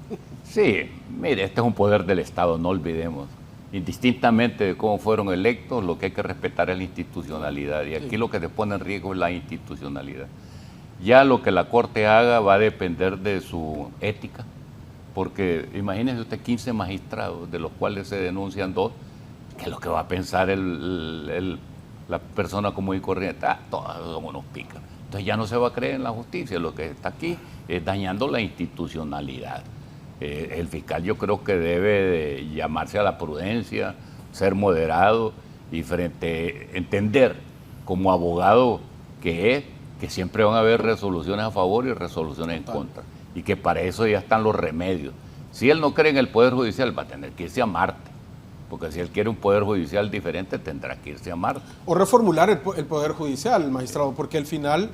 Sí, mire, este es un poder del Estado, no olvidemos. Indistintamente de cómo fueron electos, lo que hay que respetar es la institucionalidad, y aquí lo que se pone en riesgo es la institucionalidad. Ya lo que la Corte haga va a depender de su ética, porque imagínese usted 15 magistrados, de los cuales se denuncian 2, que es lo que va a pensar la persona común y corriente. Todos son unos pícaros. Entonces ya no se va a creer en la justicia. Lo que está aquí es dañando la institucionalidad. El fiscal yo creo que debe de llamarse a la prudencia, ser moderado y entender como abogado que es que siempre van a haber resoluciones a favor y resoluciones en contra, y que para eso ya están los remedios. Si él no cree en el Poder Judicial, va a tener que irse a Marte, porque si él quiere un Poder Judicial diferente, tendrá que irse a Marte. O reformular el Poder Judicial, magistrado, porque al final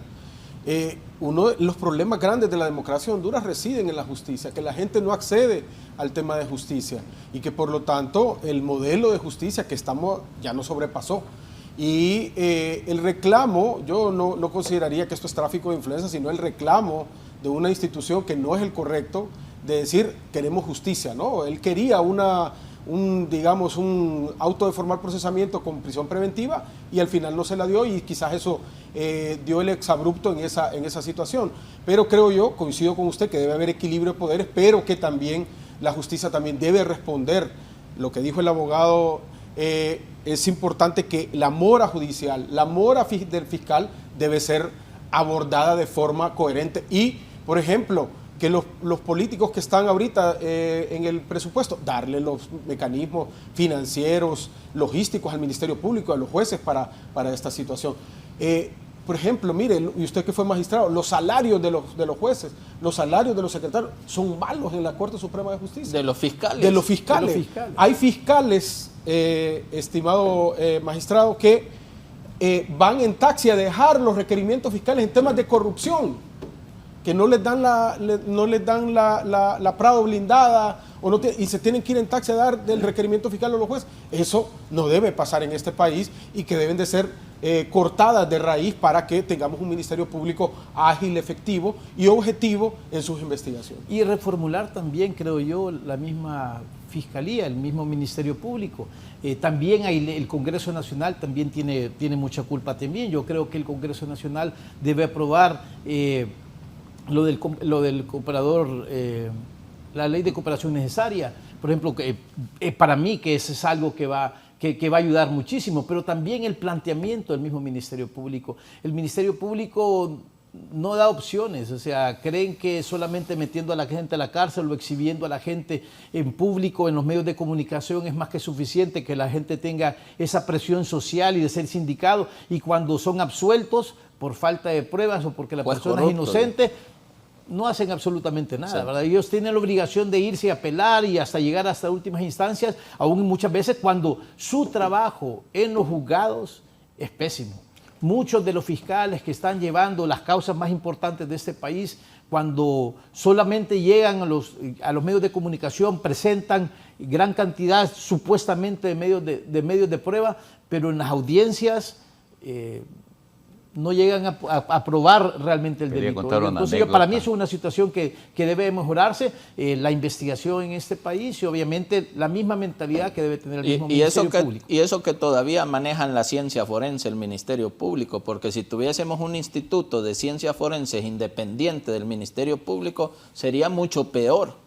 uno de los problemas grandes de la democracia de Honduras residen en la justicia, que la gente no accede al tema de justicia y que por lo tanto el modelo de justicia que estamos ya no sobrepasó. Y el reclamo, yo no consideraría que esto es tráfico de influencia, sino el reclamo de una institución que no es el correcto, de decir queremos justicia, ¿no? Él quería un auto de formal procesamiento con prisión preventiva y al final no se la dio, y quizás eso dio el exabrupto en esa situación. Pero creo yo, coincido con usted, que debe haber equilibrio de poderes, pero que también la justicia también debe responder. Lo que dijo el abogado, es importante que la mora judicial, la mora del fiscal debe ser abordada de forma coherente y, por ejemplo, que los políticos que están ahorita en el presupuesto, darle los mecanismos financieros, logísticos al Ministerio Público, a los jueces para esta situación. Por ejemplo, mire, y usted que fue magistrado, los salarios de los jueces, los salarios de los secretarios son malos en la Corte Suprema de Justicia. De los fiscales. De los fiscales. Hay fiscales, estimado magistrado, que van en taxi a dejar los requerimientos fiscales en temas de corrupción. que no les dan la Prado blindada y se tienen que ir en taxi a dar el requerimiento fiscal a los jueces. Eso no debe pasar en este país y que deben de ser cortadas de raíz para que tengamos un Ministerio Público ágil, efectivo y objetivo en sus investigaciones. Y reformular también, creo yo, la misma Fiscalía, el mismo Ministerio Público. También el Congreso Nacional también tiene mucha culpa también. Yo creo que el Congreso Nacional debe aprobar lo del cooperador, la ley de cooperación necesaria. Por ejemplo, para mí que eso es algo que va a ayudar muchísimo, pero también el planteamiento del mismo Ministerio Público. El Ministerio Público no da opciones, o sea, creen que solamente metiendo a la gente a la cárcel o exhibiendo a la gente en público, en los medios de comunicación, es más que suficiente que la gente tenga esa presión social y de ser sindicado, y cuando son absueltos por falta de pruebas o porque la persona es inocente, no hacen absolutamente nada, ¿verdad? Ellos tienen la obligación de irse a apelar y hasta llegar hasta últimas instancias, aún muchas veces cuando su trabajo en los juzgados es pésimo. Muchos de los fiscales que están llevando las causas más importantes de este país, cuando solamente llegan a los medios de comunicación, presentan gran cantidad supuestamente de medios de prueba, pero en las audiencias no llegan a probar realmente el delito. Entonces, para mí es una situación que debe mejorarse, la investigación en este país y obviamente la misma mentalidad que debe tener el mismo Ministerio Público. Y eso que todavía manejan la ciencia forense, el Ministerio Público, porque si tuviésemos un instituto de ciencias forenses independiente del Ministerio Público, sería mucho peor.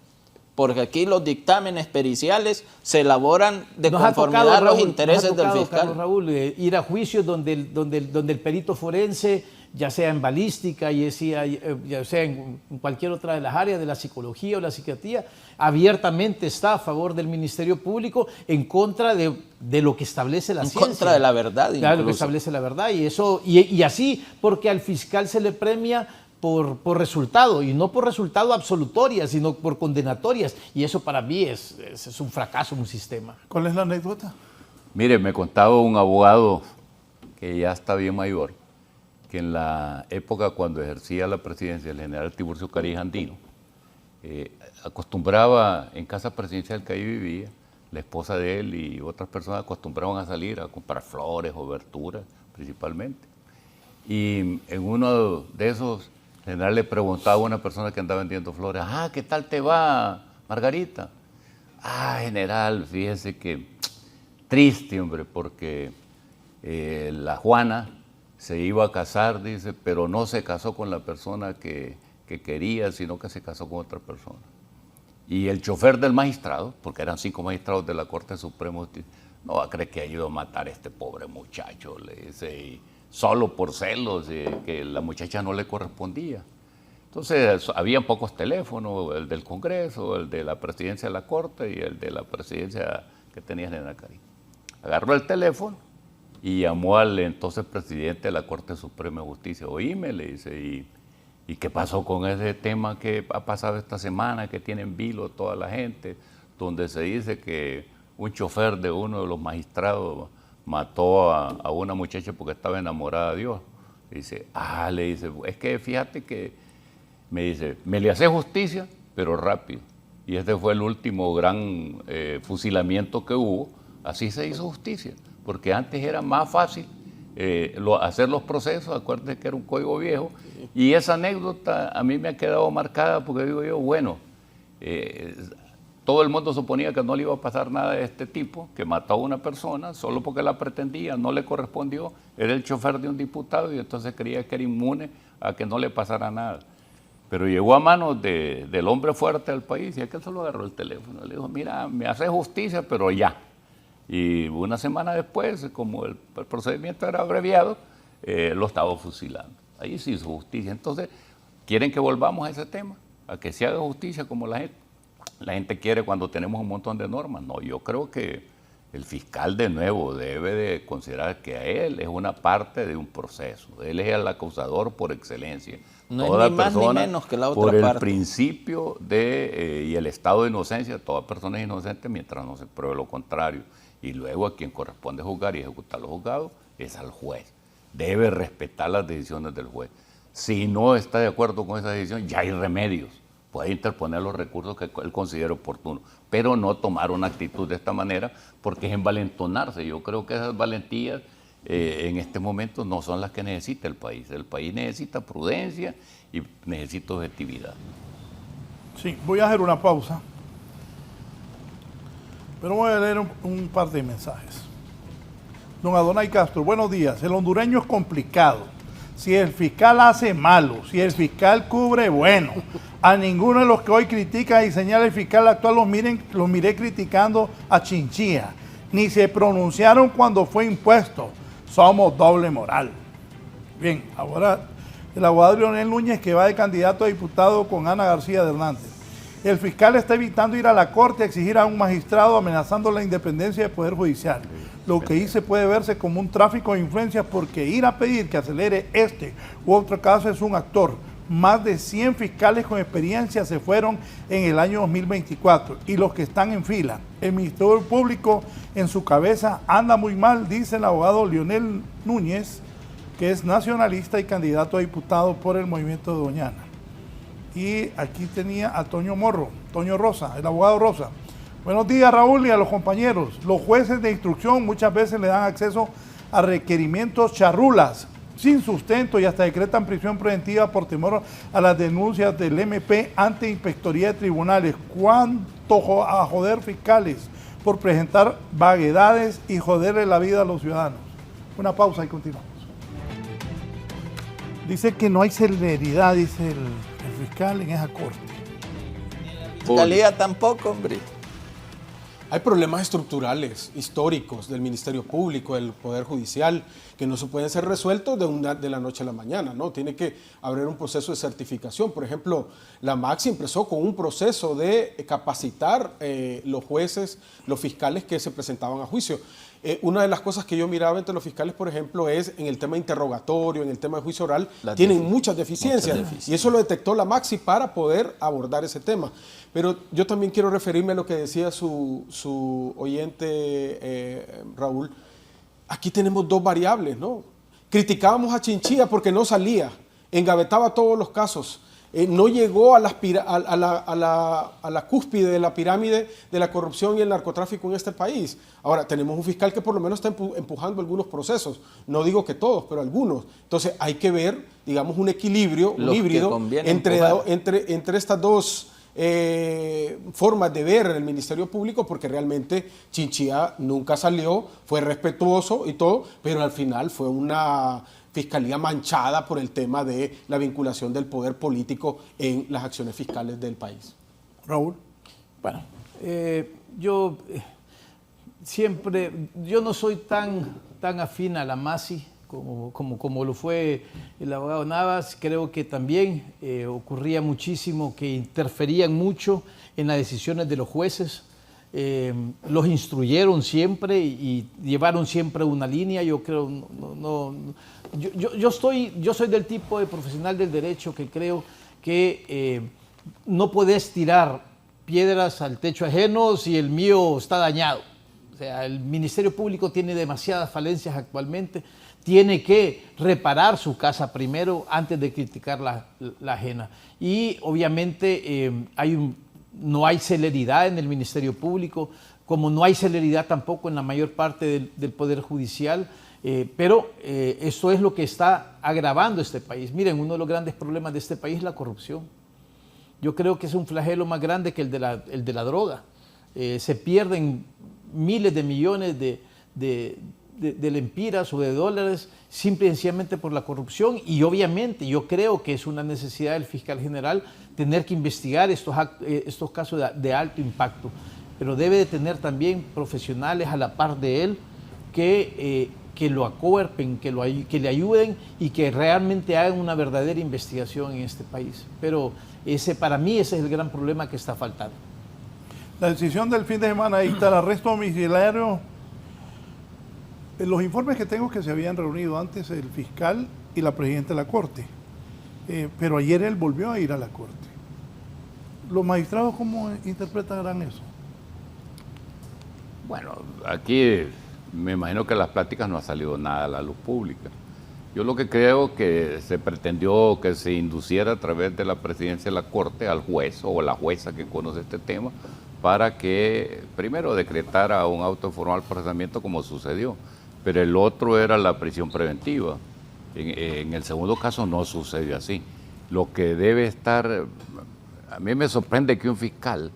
Porque aquí los dictámenes periciales se elaboran de conformidad a los intereses del fiscal. Carlos Raúl, ir a juicios donde el perito forense, ya sea en balística, ya sea en cualquier otra de las áreas de la psicología o la psiquiatría, abiertamente está a favor del Ministerio Público, en contra de lo que establece la ciencia. En contra de la verdad, incluso. Claro, lo que establece la verdad. Y así, porque al fiscal se le premia por resultado, y no por resultado absolutoria, sino por condenatorias, y eso para mí es un fracaso en un sistema. ¿Cuál es la anécdota? Mire, me contaba un abogado que ya está bien mayor, que en la época cuando ejercía la presidencia el general Tiburcio Carijandino, acostumbraba en casa presidencial que ahí vivía, la esposa de él y otras personas acostumbraban a salir a comprar flores o verduras principalmente. Y en uno de esos, el general le preguntaba a una persona que andaba vendiendo flores, ¿qué tal te va, Margarita? General, fíjese que triste, hombre, porque la Juana se iba a casar, dice, pero no se casó con la persona que quería, sino que se casó con otra persona. Y el chofer del magistrado, porque eran 5 magistrados de la Corte Suprema, no va a creer que ha ido a matar a este pobre muchacho, le dice, y solo por celos, que la muchacha no le correspondía. Entonces, había pocos teléfonos, el del Congreso, el de la presidencia de la Corte y el de la presidencia que tenía General Carí. Agarró el teléfono y llamó al entonces presidente de la Corte Suprema de Justicia. Oíme, le dice, ¿y qué pasó con ese tema que ha pasado esta semana, que tiene en vilo toda la gente, donde se dice que un chofer de uno de los magistrados mató a una muchacha porque estaba enamorada de Dios? Dice, le dice, es que fíjate que, me dice, me le hace justicia, pero rápido. Y este fue el último gran fusilamiento que hubo, así se hizo justicia, porque antes era más fácil hacer los procesos, acuérdense que era un código viejo, y esa anécdota a mí me ha quedado marcada porque digo yo, bueno, todo el mundo suponía que no le iba a pasar nada de este tipo, que mató a una persona solo porque la pretendía, no le correspondió, era el chofer de un diputado y entonces creía que era inmune a que no le pasara nada. Pero llegó a manos del hombre fuerte del país y aquel solo agarró el teléfono, le dijo, mira, me hace justicia, pero ya. Y una semana después, como el procedimiento era abreviado, lo estaba fusilando. Ahí se hizo justicia. Entonces, ¿quieren que volvamos a ese tema? A que se haga justicia como la gente quiere cuando tenemos un montón de normas. No, yo creo que el fiscal de nuevo debe de considerar que a él es una parte de un proceso. Él es el acusador por excelencia. No es ni más ni menos que la otra parte. Por el principio y el estado de inocencia, toda persona es inocente mientras no se pruebe lo contrario. Y luego a quien corresponde juzgar y ejecutar los juzgados es al juez. Debe respetar las decisiones del juez. Si no está de acuerdo con esa decisión, ya hay remedios. Puede interponer los recursos que él considere oportuno, pero no tomar una actitud de esta manera porque es envalentonarse. Yo creo que esas valentías en este momento no son las que necesita el país. El país necesita prudencia y necesita objetividad. Sí, voy a hacer una pausa, pero voy a leer un par de mensajes. Don Adonai Castro, buenos días. El hondureño es complicado. Si el fiscal hace malo, si el fiscal cubre bueno, a ninguno de los que hoy critican y señala el fiscal actual los miré criticando a Chinchilla. Ni se pronunciaron cuando fue impuesto. Somos doble moral. Bien, ahora el abogado Leonel Núñez, que va de candidato a diputado con Ana García de Hernández. El fiscal está evitando ir a la corte a exigir a un magistrado amenazando la independencia del Poder Judicial. Lo que hice puede verse como un tráfico de influencias porque ir a pedir que acelere este u otro caso es un actor. Más de 100 fiscales con experiencia se fueron en el año 2024 y los que están en fila. El Ministerio Público en su cabeza anda muy mal, dice el abogado Leonel Núñez, que es nacionalista y candidato a diputado por el Movimiento de Doñana. Y aquí tenía a Toño Rosa, el abogado Rosa. Buenos días, Raúl, y a los compañeros. Los jueces de instrucción muchas veces le dan acceso a requerimientos charrulas, sin sustento, y hasta decretan prisión preventiva por temor a las denuncias del MP ante Inspectoría de Tribunales. ¿Cuánto a joder fiscales por presentar vaguedades y joderle la vida a los ciudadanos? Una pausa y continuamos. Dice que no hay celeridad, dice el fiscal en esa corte. La fiscalía tampoco, hombre. Hay problemas estructurales, históricos del Ministerio Público, del Poder Judicial, que no se pueden ser resueltos de la noche a la mañana, ¿no? Tiene que haber un proceso de certificación. Por ejemplo, la MAXI empezó con un proceso de capacitar los jueces, los fiscales que se presentaban a juicio. Una de las cosas que yo miraba entre los fiscales, por ejemplo, es en el tema interrogatorio, en el tema de juicio oral, tienen muchas deficiencias. Y eso lo detectó la MAXI para poder abordar ese tema. Pero yo también quiero referirme a lo que decía su oyente Raúl. Aquí tenemos dos variables, ¿no? Criticábamos a Chinchilla porque no salía, engavetaba todos los casos. No llegó a la cúspide de la pirámide de la corrupción y el narcotráfico en este país. Ahora, tenemos un fiscal que por lo menos está empujando algunos procesos. No digo que todos, pero algunos. Entonces, hay que ver, digamos, un equilibrio, un híbrido entre estas dos formas de ver el Ministerio Público, porque realmente Chinchilla nunca salió, fue respetuoso y todo, pero al final fue una fiscalía manchada por el tema de la vinculación del poder político en las acciones fiscales del país. Raúl. Bueno, yo no soy tan afín a la MAXI como lo fue el abogado Navas. Creo que también ocurría muchísimo, que interferían mucho en las decisiones de los jueces. Los instruyeron siempre y llevaron siempre una línea. Yo creo, yo soy del tipo de profesional del derecho que creo que no puedes tirar piedras al techo ajeno si el mío está dañado. O sea, el Ministerio Público tiene demasiadas falencias actualmente. Tiene que reparar su casa primero antes de criticar la ajena. Y obviamente no hay celeridad en el Ministerio Público, como no hay celeridad tampoco en la mayor parte del Poder Judicial, pero eso es lo que está agravando este país. Miren, uno de los grandes problemas de este país es la corrupción. Yo creo que es un flagelo más grande que el de la droga. Se pierden miles de millones de lempiras o de dólares simple y sencillamente por la corrupción, y obviamente yo creo que es una necesidad del fiscal general tener que investigar estos casos de alto impacto, pero debe de tener también profesionales a la par de él que lo acuerpen, que le ayuden y que realmente hagan una verdadera investigación en este país. Pero para mí ese es el gran problema que está faltando. La decisión del fin de semana de dictar arresto domiciliario. Los informes que tengo que se habían reunido antes el fiscal y la presidenta de la Corte, pero ayer él volvió a ir a la Corte. ¿Los magistrados cómo interpretarán eso? Bueno, aquí me imagino que las pláticas no ha salido nada a la luz pública. Yo lo que creo que se pretendió que se induciera a través de la presidencia de la Corte al juez o la jueza que conoce este tema para que primero decretara un auto de formal procesamiento como sucedió, pero el otro era la prisión preventiva. En el segundo caso no sucedió así. Lo que debe estar, a mí me sorprende que un fiscal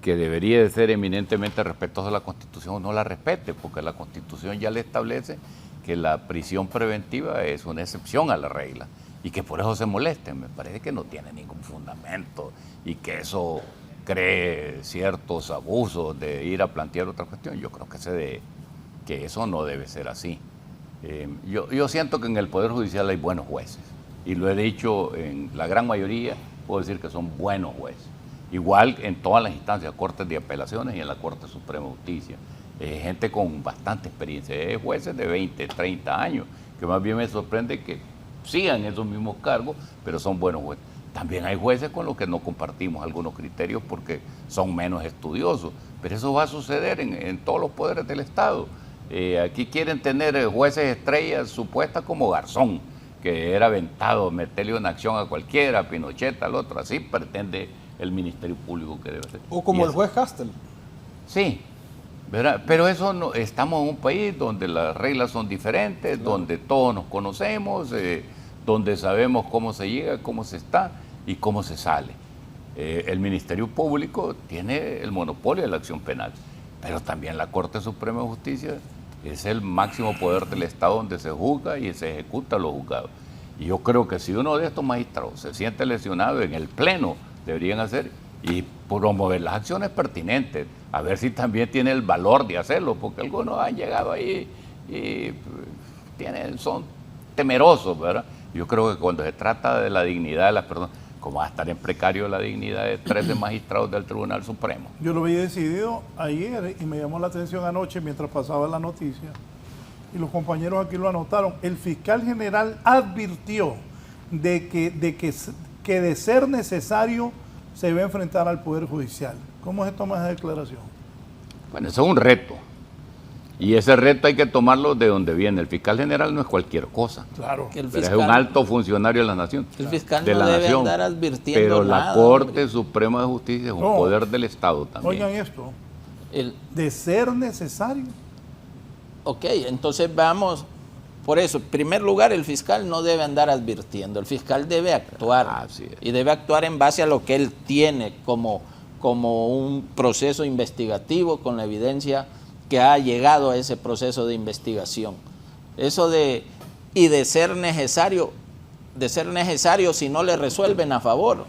que debería de ser eminentemente respetuoso de la Constitución no la respete, porque la Constitución ya le establece que la prisión preventiva es una excepción a la regla y que por eso se molesten. Me parece que no tiene ningún fundamento y que eso cree ciertos abusos de ir a plantear otra cuestión. Yo creo que eso no debe ser así. Yo siento que en el Poder Judicial hay buenos jueces y lo he dicho en la gran mayoría, puedo decir que son buenos jueces. Igual en todas las instancias, Cortes de Apelaciones y en la Corte Suprema de Justicia. Gente con bastante experiencia, jueces de 20, 30 años, que más bien me sorprende que sigan esos mismos cargos, pero son buenos jueces. También hay jueces con los que no compartimos algunos criterios porque son menos estudiosos, pero eso va a suceder en todos los poderes del Estado. Aquí quieren tener jueces estrellas supuestas como Garzón, que era aventado, meterle una acción a cualquiera, a Pinochet, al otro, así pretende el Ministerio Público que debe ser. O como el juez Castel. Sí, ¿verdad? Pero eso no, estamos en un país donde las reglas son diferentes, donde todos nos conocemos, donde sabemos cómo se llega, cómo se está y cómo se sale. El Ministerio Público tiene el monopolio de la acción penal, pero también la Corte Suprema de Justicia es el máximo poder del Estado donde se juzga y se ejecuta lo juzgado. Y yo creo que si uno de estos magistrados se siente lesionado en el Pleno, deberían hacer y promover las acciones pertinentes, a ver si también tiene el valor de hacerlo, porque algunos han llegado ahí y son temerosos, ¿verdad? Yo creo que cuando se trata de la dignidad de las personas, ¿cómo va a estar en precario la dignidad de 13 magistrados del Tribunal Supremo? Yo lo había decidido ayer y me llamó la atención anoche mientras pasaba la noticia, y los compañeros aquí lo anotaron. El fiscal general advirtió de que de ser necesario se va a enfrentar al Poder Judicial. ¿Cómo se toma esa declaración? Bueno, eso es un reto. Y ese reto hay que tomarlo de donde viene. El fiscal general no es cualquier cosa. Claro. Pero es un alto funcionario de la nación. El fiscal no debe andar advirtiendo pero nada. La Corte Suprema de Justicia es un poder del Estado también. Oigan esto. De ser necesario. Ok, entonces vamos. Por eso, en primer lugar, el fiscal no debe andar advirtiendo. El fiscal debe actuar. Y debe actuar en base a lo que él tiene como un proceso investigativo con la evidencia que ha llegado a ese proceso de investigación. Eso de ser necesario si no le resuelven a favor.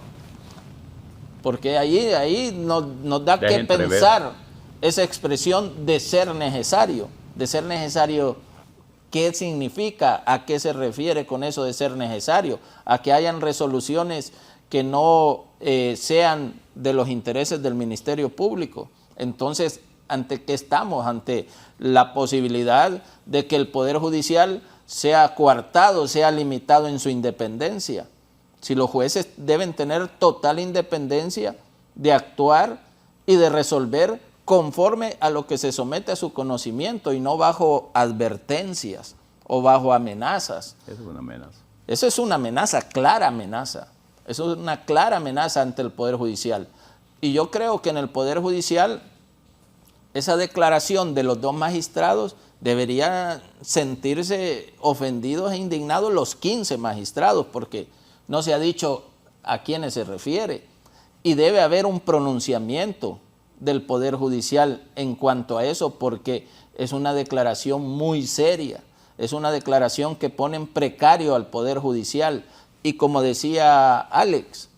Porque ahí nos da que pensar esa expresión de ser necesario. De ser necesario, ¿qué significa? ¿A qué se refiere con eso de ser necesario? A que hayan resoluciones que no sean de los intereses del Ministerio Público. Entonces, ¿ante qué estamos? Ante la posibilidad de que el Poder Judicial sea coartado, sea limitado en su independencia. Si los jueces deben tener total independencia de actuar y de resolver conforme a lo que se somete a su conocimiento y no bajo advertencias o bajo amenazas. Eso es una amenaza. Eso es una amenaza, clara amenaza. Eso es una clara amenaza ante el Poder Judicial. Y yo creo que en el Poder Judicial esa declaración de los dos magistrados deberían sentirse ofendidos e indignados los 15 magistrados, porque no se ha dicho a quiénes se refiere. Y debe haber un pronunciamiento del Poder Judicial en cuanto a eso, porque es una declaración muy seria, es una declaración que pone en precario al Poder Judicial. Y como decía Alex,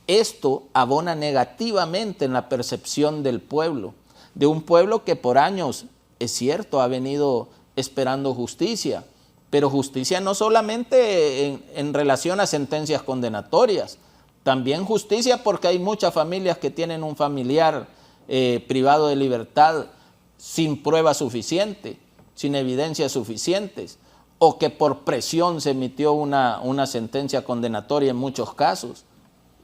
esto abona negativamente en la percepción del pueblo, de un pueblo que por años, es cierto, ha venido esperando justicia, pero justicia no solamente en relación a sentencias condenatorias, también justicia porque hay muchas familias que tienen un familiar privado de libertad sin prueba suficiente, sin evidencias suficientes, o que por presión se emitió una sentencia condenatoria en muchos casos.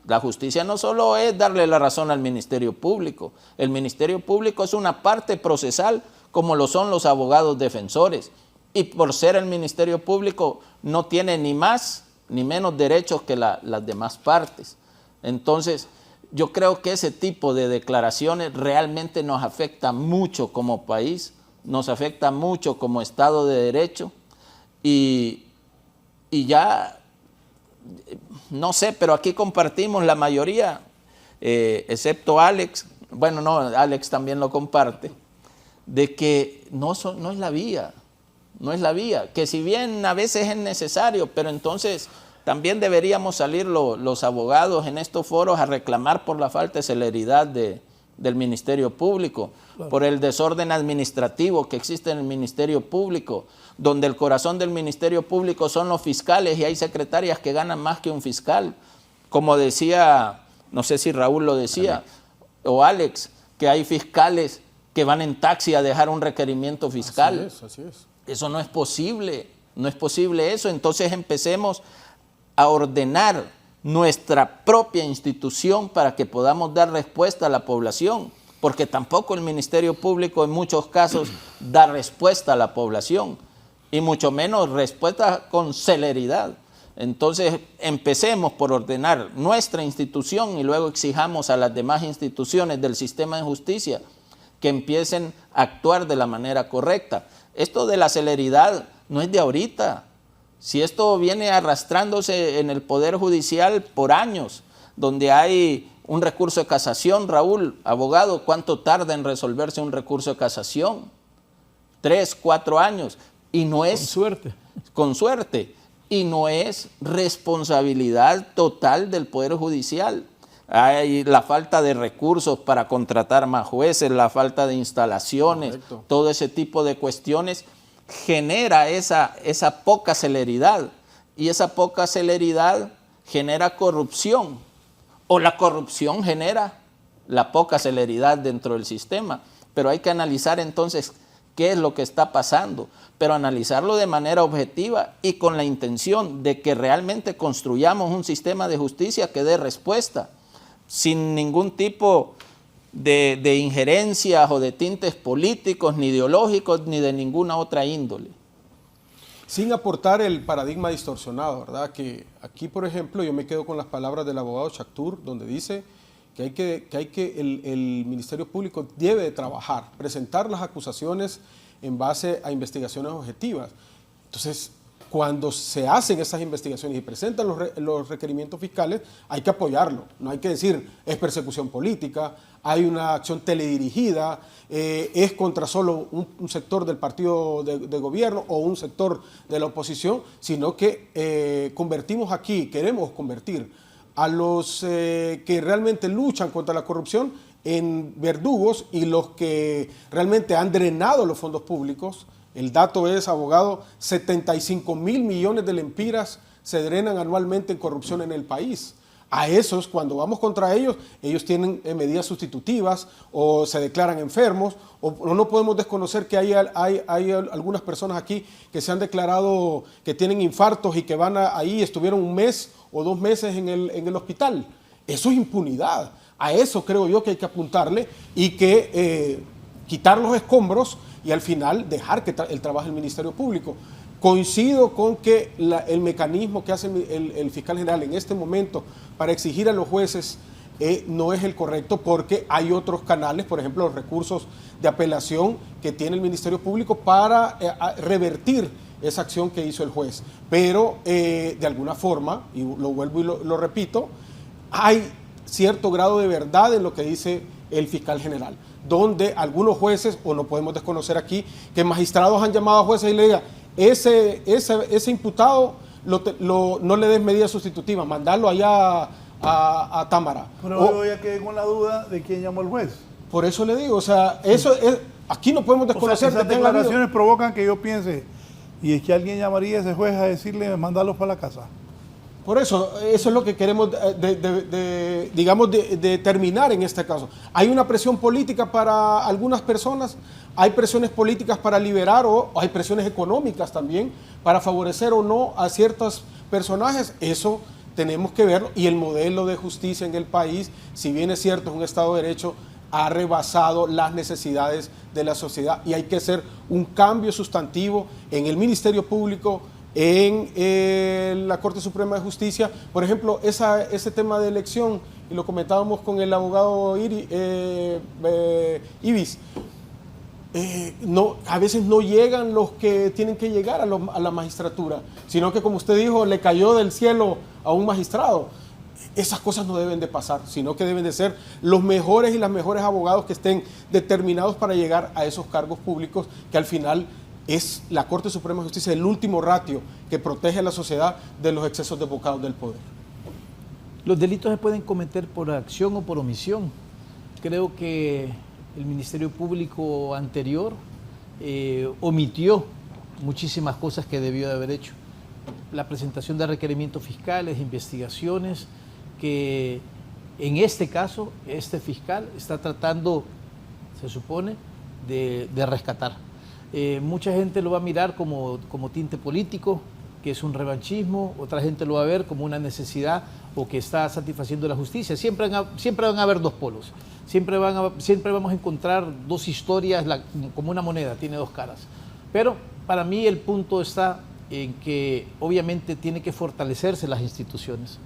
La justicia no solo es darle la razón al Ministerio Público, el Ministerio Público es una parte procesal como lo son los abogados defensores, y por ser el Ministerio Público no tiene ni más ni menos derechos que las demás partes. Entonces, yo creo que ese tipo de declaraciones realmente nos afecta mucho como país, nos afecta mucho como Estado de Derecho y ya, no sé, pero aquí compartimos la mayoría, excepto Alex, bueno, no, Alex también lo comparte, de que no es la vía, no es la vía, que si bien a veces es necesario, pero entonces también deberíamos salir los abogados en estos foros a reclamar por la falta de celeridad del Ministerio Público, claro, por el desorden administrativo que existe en el Ministerio Público, donde el corazón del Ministerio Público son los fiscales y hay secretarias que ganan más que un fiscal. Como decía, no sé si Raúl lo decía, o Alex, que hay fiscales que van en taxi a dejar un requerimiento fiscal. Así es. Eso no es posible, no es posible eso. Entonces empecemos a ordenar nuestra propia institución para que podamos dar respuesta a la población, porque tampoco el Ministerio Público en muchos casos da respuesta a la población, y mucho menos respuesta con celeridad. Entonces empecemos por ordenar nuestra institución y luego exijamos a las demás instituciones del sistema de justicia que empiecen a actuar de la manera correcta. Esto de la celeridad no es de ahorita. Si esto viene arrastrándose en el Poder Judicial por años, donde hay un recurso de casación, Raúl, abogado, ¿cuánto tarda en resolverse un recurso de casación? 3, 4 años. Y no es... Con suerte. Con suerte. Y no es responsabilidad total del Poder Judicial. Hay la falta de recursos para contratar más jueces, la falta de instalaciones, correcto, todo ese tipo de cuestiones genera esa poca celeridad, y esa poca celeridad genera corrupción, o la corrupción genera la poca celeridad dentro del sistema. Pero hay que analizar entonces qué es lo que está pasando, pero analizarlo de manera objetiva y con la intención de que realmente construyamos un sistema de justicia que dé respuesta, sin ningún tipo de injerencias o de tintes políticos, ni ideológicos, ni de ninguna otra índole. Sin aportar el paradigma distorsionado, ¿verdad? Que aquí, por ejemplo, yo me quedo con las palabras del abogado Chactur, donde dice que el Ministerio Público debe de trabajar, presentar las acusaciones en base a investigaciones objetivas. Entonces, cuando se hacen esas investigaciones y presentan los requerimientos fiscales, hay que apoyarlo. No hay que decir es persecución política, hay una acción teledirigida, es contra solo un sector del partido de gobierno o un sector de la oposición, sino que queremos convertir a los que realmente luchan contra la corrupción en verdugos, y los que realmente han drenado los fondos públicos. El dato es, abogado, 75 mil millones de lempiras se drenan anualmente en corrupción en el país. A esos, cuando vamos contra ellos, ellos tienen medidas sustitutivas o se declaran enfermos, o no podemos desconocer que hay algunas personas aquí que se han declarado que tienen infartos y que van ahí, estuvieron 1 mes o 2 meses en el hospital. Eso es impunidad. A eso creo yo que hay que apuntarle y que quitar los escombros y al final dejar que el trabajo del Ministerio Público. Coincido con que el mecanismo que hace el fiscal general en este momento para exigir a los jueces no es el correcto, porque hay otros canales, por ejemplo, los recursos de apelación que tiene el Ministerio Público para revertir esa acción que hizo el juez. Pero de alguna forma, y lo vuelvo y lo repito, hay cierto grado de verdad en lo que dice el fiscal general, donde algunos jueces, o no podemos desconocer aquí, que magistrados han llamado a jueces y le digan, ese imputado no le des medidas sustitutivas, mandarlo allá a Támara. Pero yo ya quedé con la duda de quién llamó el juez. Por eso le digo, o sea, eso es, aquí no podemos desconocer. O sea, esas declaraciones provocan que yo piense, y es que alguien llamaría a ese juez a decirle, mandarlos para la casa. Por eso es lo que queremos, determinar en este caso. Hay una presión política para algunas personas, hay presiones políticas para liberar, o hay presiones económicas también para favorecer o no a ciertos personajes. Eso tenemos que verlo, y el modelo de justicia en el país, si bien es cierto, es un Estado de Derecho, ha rebasado las necesidades de la sociedad y hay que hacer un cambio sustantivo en el Ministerio Público, en la Corte Suprema de Justicia. Por ejemplo, ese tema de elección, y lo comentábamos con el abogado Ibis, a veces no llegan los que tienen que llegar a la magistratura, sino que, como usted dijo, le cayó del cielo a un magistrado. Esas cosas no deben de pasar, sino que deben de ser los mejores y las mejores abogados que estén determinados para llegar a esos cargos públicos, que al final es la Corte Suprema de Justicia el último ratio que protege a la sociedad de los excesos desbocados del poder. Los delitos se pueden cometer por acción o por omisión. Creo que el Ministerio Público anterior omitió muchísimas cosas que debió de haber hecho. La presentación de requerimientos fiscales, investigaciones, que en este caso, este fiscal está tratando, se supone, de rescatar. Mucha gente lo va a mirar como tinte político, que es un revanchismo, otra gente lo va a ver como una necesidad o que está satisfaciendo la justicia. Siempre van a haber dos polos, siempre vamos a encontrar dos historias, como una moneda, tiene dos caras. Pero para mí el punto está en que obviamente tiene que fortalecerse las instituciones.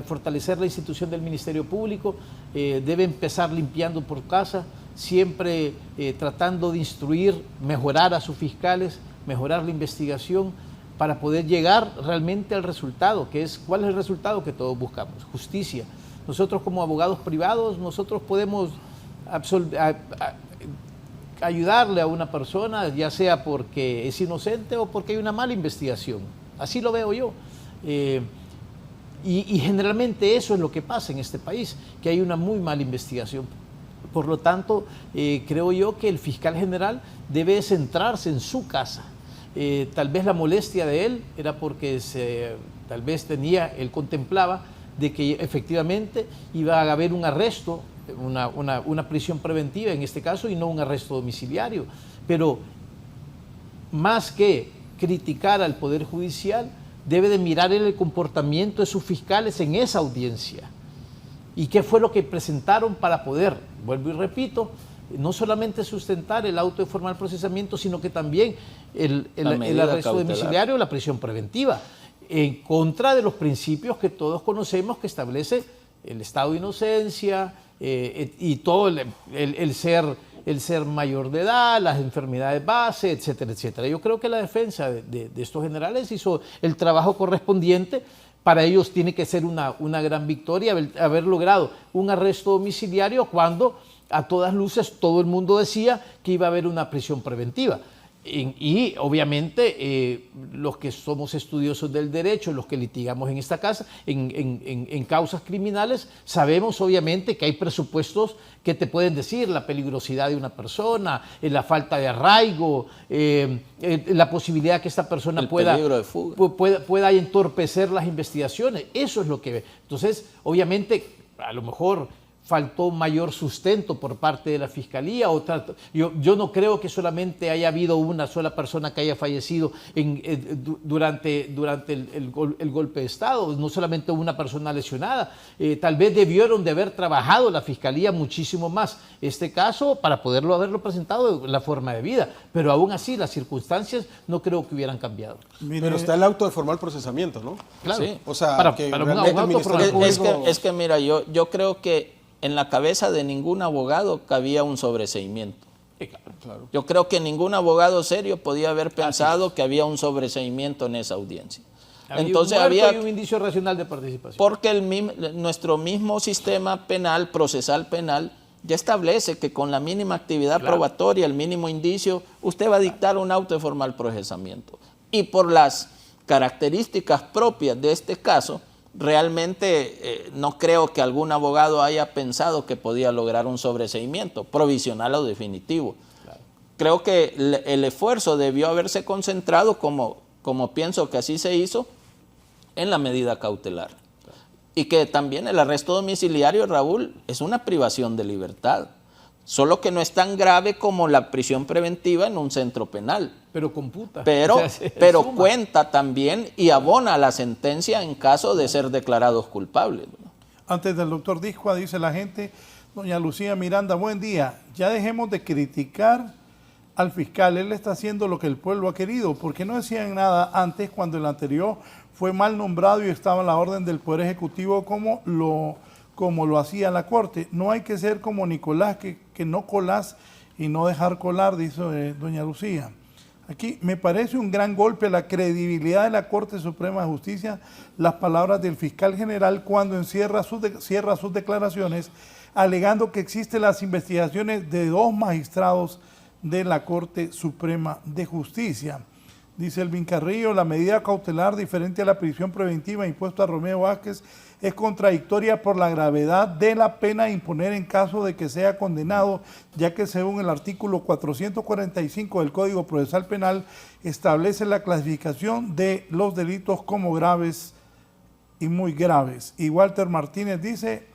Fortalecer la institución del Ministerio Público, debe empezar limpiando por casa, siempre tratando de instruir, mejorar a sus fiscales, mejorar la investigación para poder llegar realmente al resultado, que es, ¿cuál es el resultado que todos buscamos? Justicia. Nosotros como abogados privados, nosotros podemos ayudarle a una persona, ya sea porque es inocente o porque hay una mala investigación. Así lo veo yo. Y generalmente eso es lo que pasa en este país, que hay una muy mala investigación. Por lo tanto, creo yo que el fiscal general debe centrarse en su casa. Tal vez la molestia de él era porque tal vez él contemplaba de que efectivamente iba a haber un arresto, una prisión preventiva en este caso, y no un arresto domiciliario. Pero más que criticar al Poder Judicial, debe de mirar el comportamiento de sus fiscales en esa audiencia. ¿Y qué fue lo que presentaron para poder, vuelvo y repito, no solamente sustentar el auto de formal procesamiento, sino que también el arresto domiciliario o la prisión preventiva, en contra de los principios que todos conocemos que establece el estado de inocencia y todo el ser mayor de edad, las enfermedades base, etcétera, etcétera. Yo creo que la defensa de estos generales hizo el trabajo correspondiente. Para ellos tiene que ser una gran victoria haber logrado un arresto domiciliario cuando a todas luces todo el mundo decía que iba a haber una prisión preventiva. Y obviamente los que somos estudiosos del derecho, los que litigamos en esta casa, en causas criminales, sabemos obviamente que hay presupuestos que te pueden decir la peligrosidad de una persona, la falta de arraigo, la posibilidad que esta persona pueda entorpecer las investigaciones. Eso es lo que ve. Entonces, obviamente, a lo mejor faltó mayor sustento por parte de la Fiscalía. Yo no creo que solamente haya habido una sola persona que haya fallecido durante el golpe de Estado, no solamente una persona lesionada. Tal vez debieron de haber trabajado la Fiscalía muchísimo más este caso para haberlo presentado de la forma de vida, pero aún así las circunstancias no creo que hubieran cambiado. Pero está el auto de formal procesamiento, ¿no? Claro. Sí. O sea, para que un realmente abogado Público... Es que mira, yo creo que en la cabeza de ningún abogado cabía un sobreseimiento. Claro. Yo creo que ningún abogado serio podía haber pensado que había un sobreseimiento en esa audiencia. Entonces había un indicio racional de participación. Porque nuestro mismo sistema penal, procesal penal, ya establece que con la mínima actividad probatoria, el mínimo indicio, usted va a dictar un auto de formal procesamiento. Y por las características propias de este caso, realmente no creo que algún abogado haya pensado que podía lograr un sobreseimiento, provisional o definitivo. Claro. Creo que el esfuerzo debió haberse concentrado, como pienso que así se hizo, en la medida cautelar. Claro. Y que también el arresto domiciliario, Raúl, es una privación de libertad, solo que no es tan grave como la prisión preventiva en un centro penal. Pero computa. Pero cuenta también y abona la sentencia en caso de ser declarados culpables. Antes del doctor Discua, dice la gente, Doña Lucía Miranda, buen día. Ya dejemos de criticar al fiscal. Él está haciendo lo que el pueblo ha querido. ¿Por qué no decían nada antes cuando el anterior fue mal nombrado y estaba en la orden del Poder Ejecutivo como lo hacía la Corte? No hay que ser como Nicolás, que no colás y no dejar colar, dice doña Lucía. Aquí me parece un gran golpe a la credibilidad de la Corte Suprema de Justicia las palabras del fiscal general cuando cierra sus declaraciones alegando que existen las investigaciones de 2 magistrados de la Corte Suprema de Justicia. Dice Elvin Carrillo, la medida cautelar diferente a la prisión preventiva impuesta a Romeo Vázquez es contradictoria por la gravedad de la pena a imponer en caso de que sea condenado, ya que según el artículo 445 del Código Procesal Penal establece la clasificación de los delitos como graves y muy graves. Y Walter Martínez dice,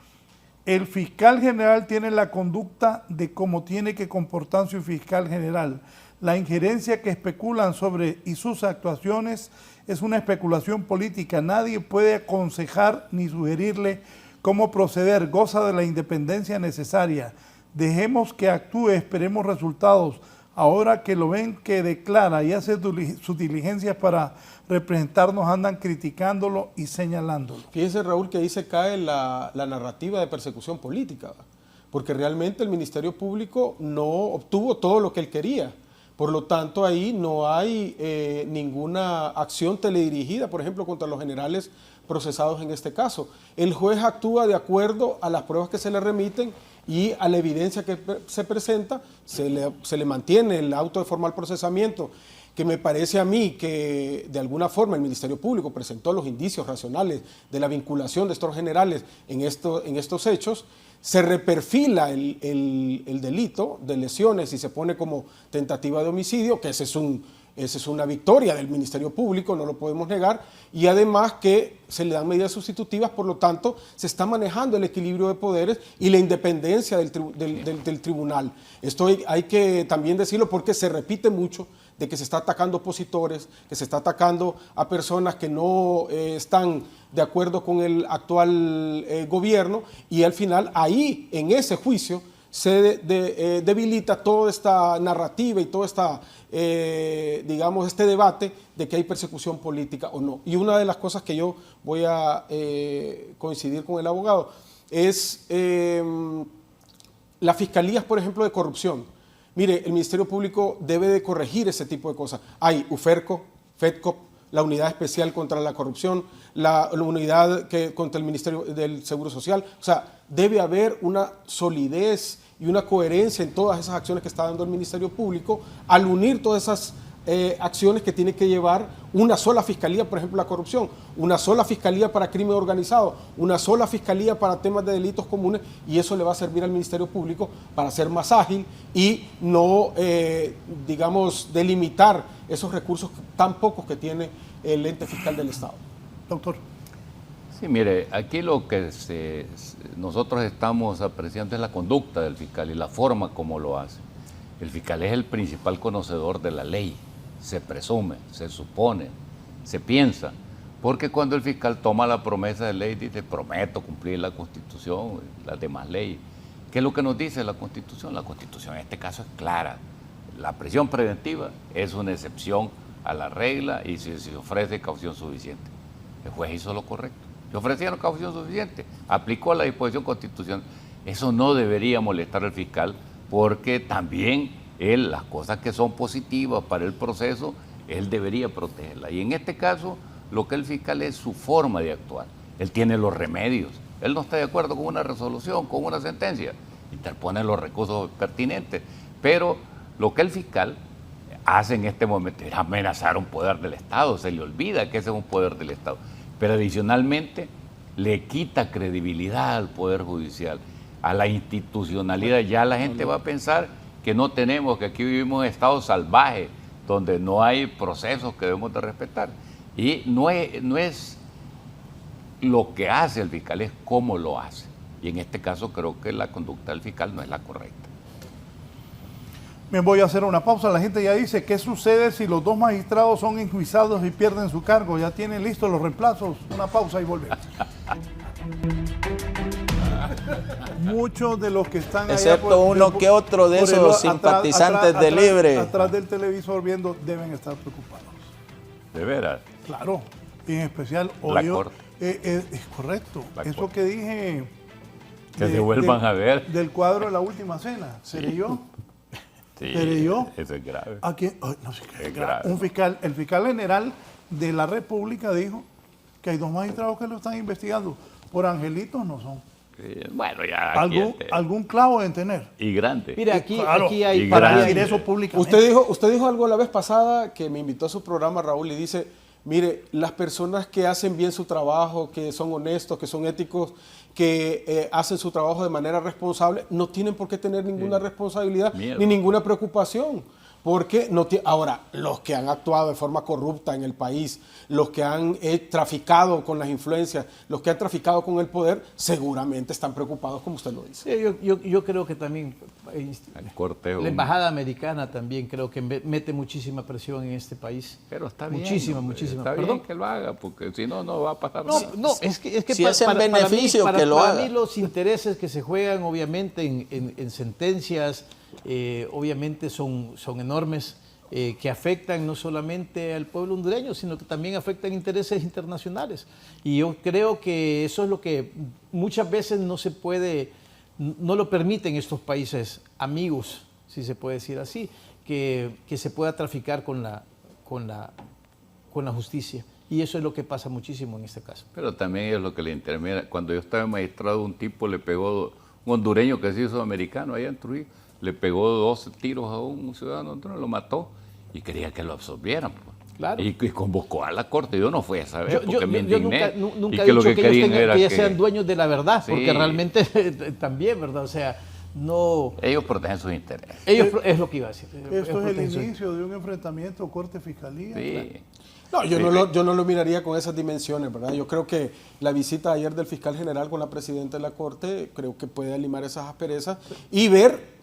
el fiscal general tiene la conducta de cómo tiene que comportarse un fiscal general. La injerencia que especulan sobre y sus actuaciones es una especulación política. Nadie puede aconsejar ni sugerirle cómo proceder. Goza de la independencia necesaria. Dejemos que actúe, esperemos resultados. Ahora que lo ven que declara y hace sus diligencias para representarnos, andan criticándolo y señalándolo. Fíjese, Raúl, que ahí se cae la narrativa de persecución política, porque realmente el Ministerio Público no obtuvo todo lo que él quería. Por lo tanto, ahí no hay ninguna acción teledirigida, por ejemplo, contra los generales procesados en este caso. El juez actúa de acuerdo a las pruebas que se le remiten y a la evidencia que se presenta, se le mantiene el auto de formal procesamiento, que me parece a mí que de alguna forma el Ministerio Público presentó los indicios racionales de la vinculación de estos generales en estos hechos. Se reperfila el delito de lesiones y se pone como tentativa de homicidio, que esa es una victoria del Ministerio Público, no lo podemos negar, y además que se le dan medidas sustitutivas, por lo tanto se está manejando el equilibrio de poderes y la independencia del tribunal. Esto hay que también decirlo porque se repite mucho de que se está atacando opositores, que se está atacando a personas que no están de acuerdo con el actual gobierno, y al final ahí, en ese juicio, se debilita toda esta narrativa y todo este debate de que hay persecución política o no. Y una de las cosas que yo voy a coincidir con el abogado es las fiscalías, por ejemplo, de corrupción. Mire, el Ministerio Público debe de corregir ese tipo de cosas. Hay UFERCO, FEDCOP, la Unidad Especial contra la Corrupción, la unidad contra el Ministerio del Seguro Social. O sea, debe haber una solidez y una coherencia en todas esas acciones que está dando el Ministerio Público al unir todas esas acciones que tiene que llevar una sola fiscalía, por ejemplo, la corrupción, una sola fiscalía para crimen organizado, una sola fiscalía para temas de delitos comunes, y eso le va a servir al Ministerio Público para ser más ágil y no, delimitar esos recursos tan pocos que tiene el ente fiscal del Estado. Doctor. Sí, mire, aquí lo que nosotros estamos apreciando es la conducta del fiscal y la forma como lo hace. El fiscal es el principal conocedor de la ley. Se presume, se supone, se piensa, porque cuando el fiscal toma la promesa de ley dice, prometo cumplir la Constitución, las demás leyes. ¿Qué es lo que nos dice la Constitución? La Constitución en este caso es clara. La prisión preventiva es una excepción a la regla y si se ofrece caución suficiente. El juez hizo lo correcto. Se ofrecieron caución suficiente, aplicó la disposición constitucional. Eso no debería molestar al fiscal, porque también él, las cosas que son positivas para el proceso, él debería protegerlas. Y en este caso, lo que el fiscal es su forma de actuar. Él tiene los remedios. Él no está de acuerdo con una resolución, con una sentencia. Interpone los recursos pertinentes. Pero lo que el fiscal hace en este momento es amenazar un poder del Estado. Se le olvida que ese es un poder del Estado. Pero adicionalmente le quita credibilidad al Poder Judicial, a la institucionalidad. Ya la gente va a pensar que no tenemos, que aquí vivimos en estado salvaje, donde no hay procesos que debemos de respetar. Y no es lo que hace el fiscal, es cómo lo hace. Y en este caso creo que la conducta del fiscal no es la correcta. Me voy a hacer una pausa. La gente ya dice, ¿qué sucede si los 2 magistrados son enjuiciados y pierden su cargo? Ya tienen listos los reemplazos. Una pausa y volvemos. muchos de los que están allá Excepto uno que otro de por esos simpatizantes de Libre. atrás del televisor viendo, deben estar preocupados. De veras. Claro, y en especial La hoy Corte. es correcto. La Eso Corte. que dije Que se vuelvan a ver. del cuadro de La Última Cena, ¿seré yo? Sí, ¿Seré yo? eso es grave. ¿A quién? Ay, no sé qué Es grave. grave. El fiscal general de la República dijo que hay 2 magistrados que lo están investigando. Por angelitos no son. Sí, bueno, ya. Algún clavo deben tener. Y grande. Mira, aquí, Claro, aquí hay... y Para grande. decir eso públicamente. Usted dijo algo la vez pasada que me invitó a su programa, Raúl, y dice, mire, las personas que hacen bien su trabajo, que son honestos, que son éticos, que hacen su trabajo de manera responsable, no tienen por qué tener ninguna responsabilidad Miedo. ni ninguna preocupación. Porque ahora, los que han actuado de forma corrupta en el país, los que han traficado con las influencias, los que han traficado con el poder, seguramente están preocupados, como usted lo dice. Sí, yo creo que también El cortejo. la embajada americana también creo que mete muchísima presión en este país. Pero está bien. Muchísima, hombre, muchísima. Está Perdón. bien que lo haga, porque si no, no va a pasar No, nada. no, es que Si es en beneficio, que lo para haga. mí los intereses que se juegan obviamente en sentencias, obviamente son enormes, que afectan no solamente al pueblo hondureño, sino que también afectan intereses internacionales. Y yo creo que eso es lo que muchas veces no se puede, no lo permiten estos países amigos, si se puede decir así, que se pueda traficar con la justicia. Y eso es lo que pasa muchísimo en este caso. Pero también es lo que le interesa. Mira, cuando yo estaba magistrado, un tipo le pegó, un hondureño que se hizo americano allá en Trujillo, le pegó 12 tiros a un ciudadano hondureño, lo mató y quería que lo absolvieran. Pues. Claro. Y convocó a la corte. Yo no fui a saber porque me yo indigné. nunca y he que lo dicho que que ellos, querían era que ellos sean dueños de la verdad, Sí. porque realmente también, ¿verdad? O sea, no... Ellos protegen sus intereses. Ellos, es lo que iba a decir. Esto es el protegen sus- inicio de un enfrentamiento corte-fiscalía. Sí. No, yo no lo miraría con esas dimensiones, ¿verdad? Yo creo que la visita ayer del fiscal general con la presidenta de la Corte, creo que puede limar esas asperezas y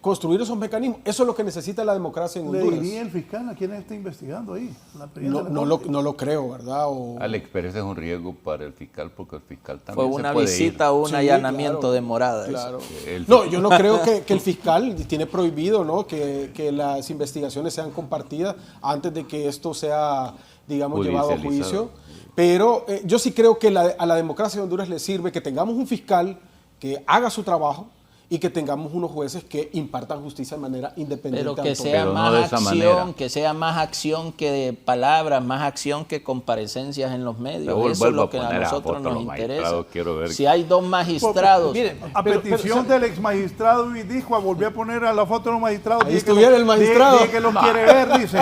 construir esos mecanismos. Eso es lo que necesita la democracia en ¿Le Honduras. diría el fiscal a quién está investigando ahí? La presidenta de la No Corte. lo creo, ¿verdad? Alex Pérez es un riesgo para el fiscal porque el fiscal Fue también una se puede visita o un Sí, allanamiento claro, de morada. Claro. El- No, yo no creo que el fiscal tiene prohibido, ¿no? que las investigaciones sean compartidas antes de que esto sea, digamos, llevado a Judicializado. juicio. Pero yo sí creo que a la democracia de Honduras le sirve que tengamos un fiscal que haga su trabajo y que tengamos unos jueces que impartan justicia de manera independiente. Pero que ante todo. sea Pero no más de esa manera. acción, que sea más acción que palabras, más acción que comparecencias en los medios. Raúl, Eso es vuelvo lo a que a poner a nosotros foto nos los interesa. magistrados, quiero ver. Si hay 2 magistrados, Miren, A petición del ex magistrado Vidiscua, volvió a poner a la foto de los magistrados. Ahí Dije que estuviera lo- el magistrado. dije que los quiere ver, dice.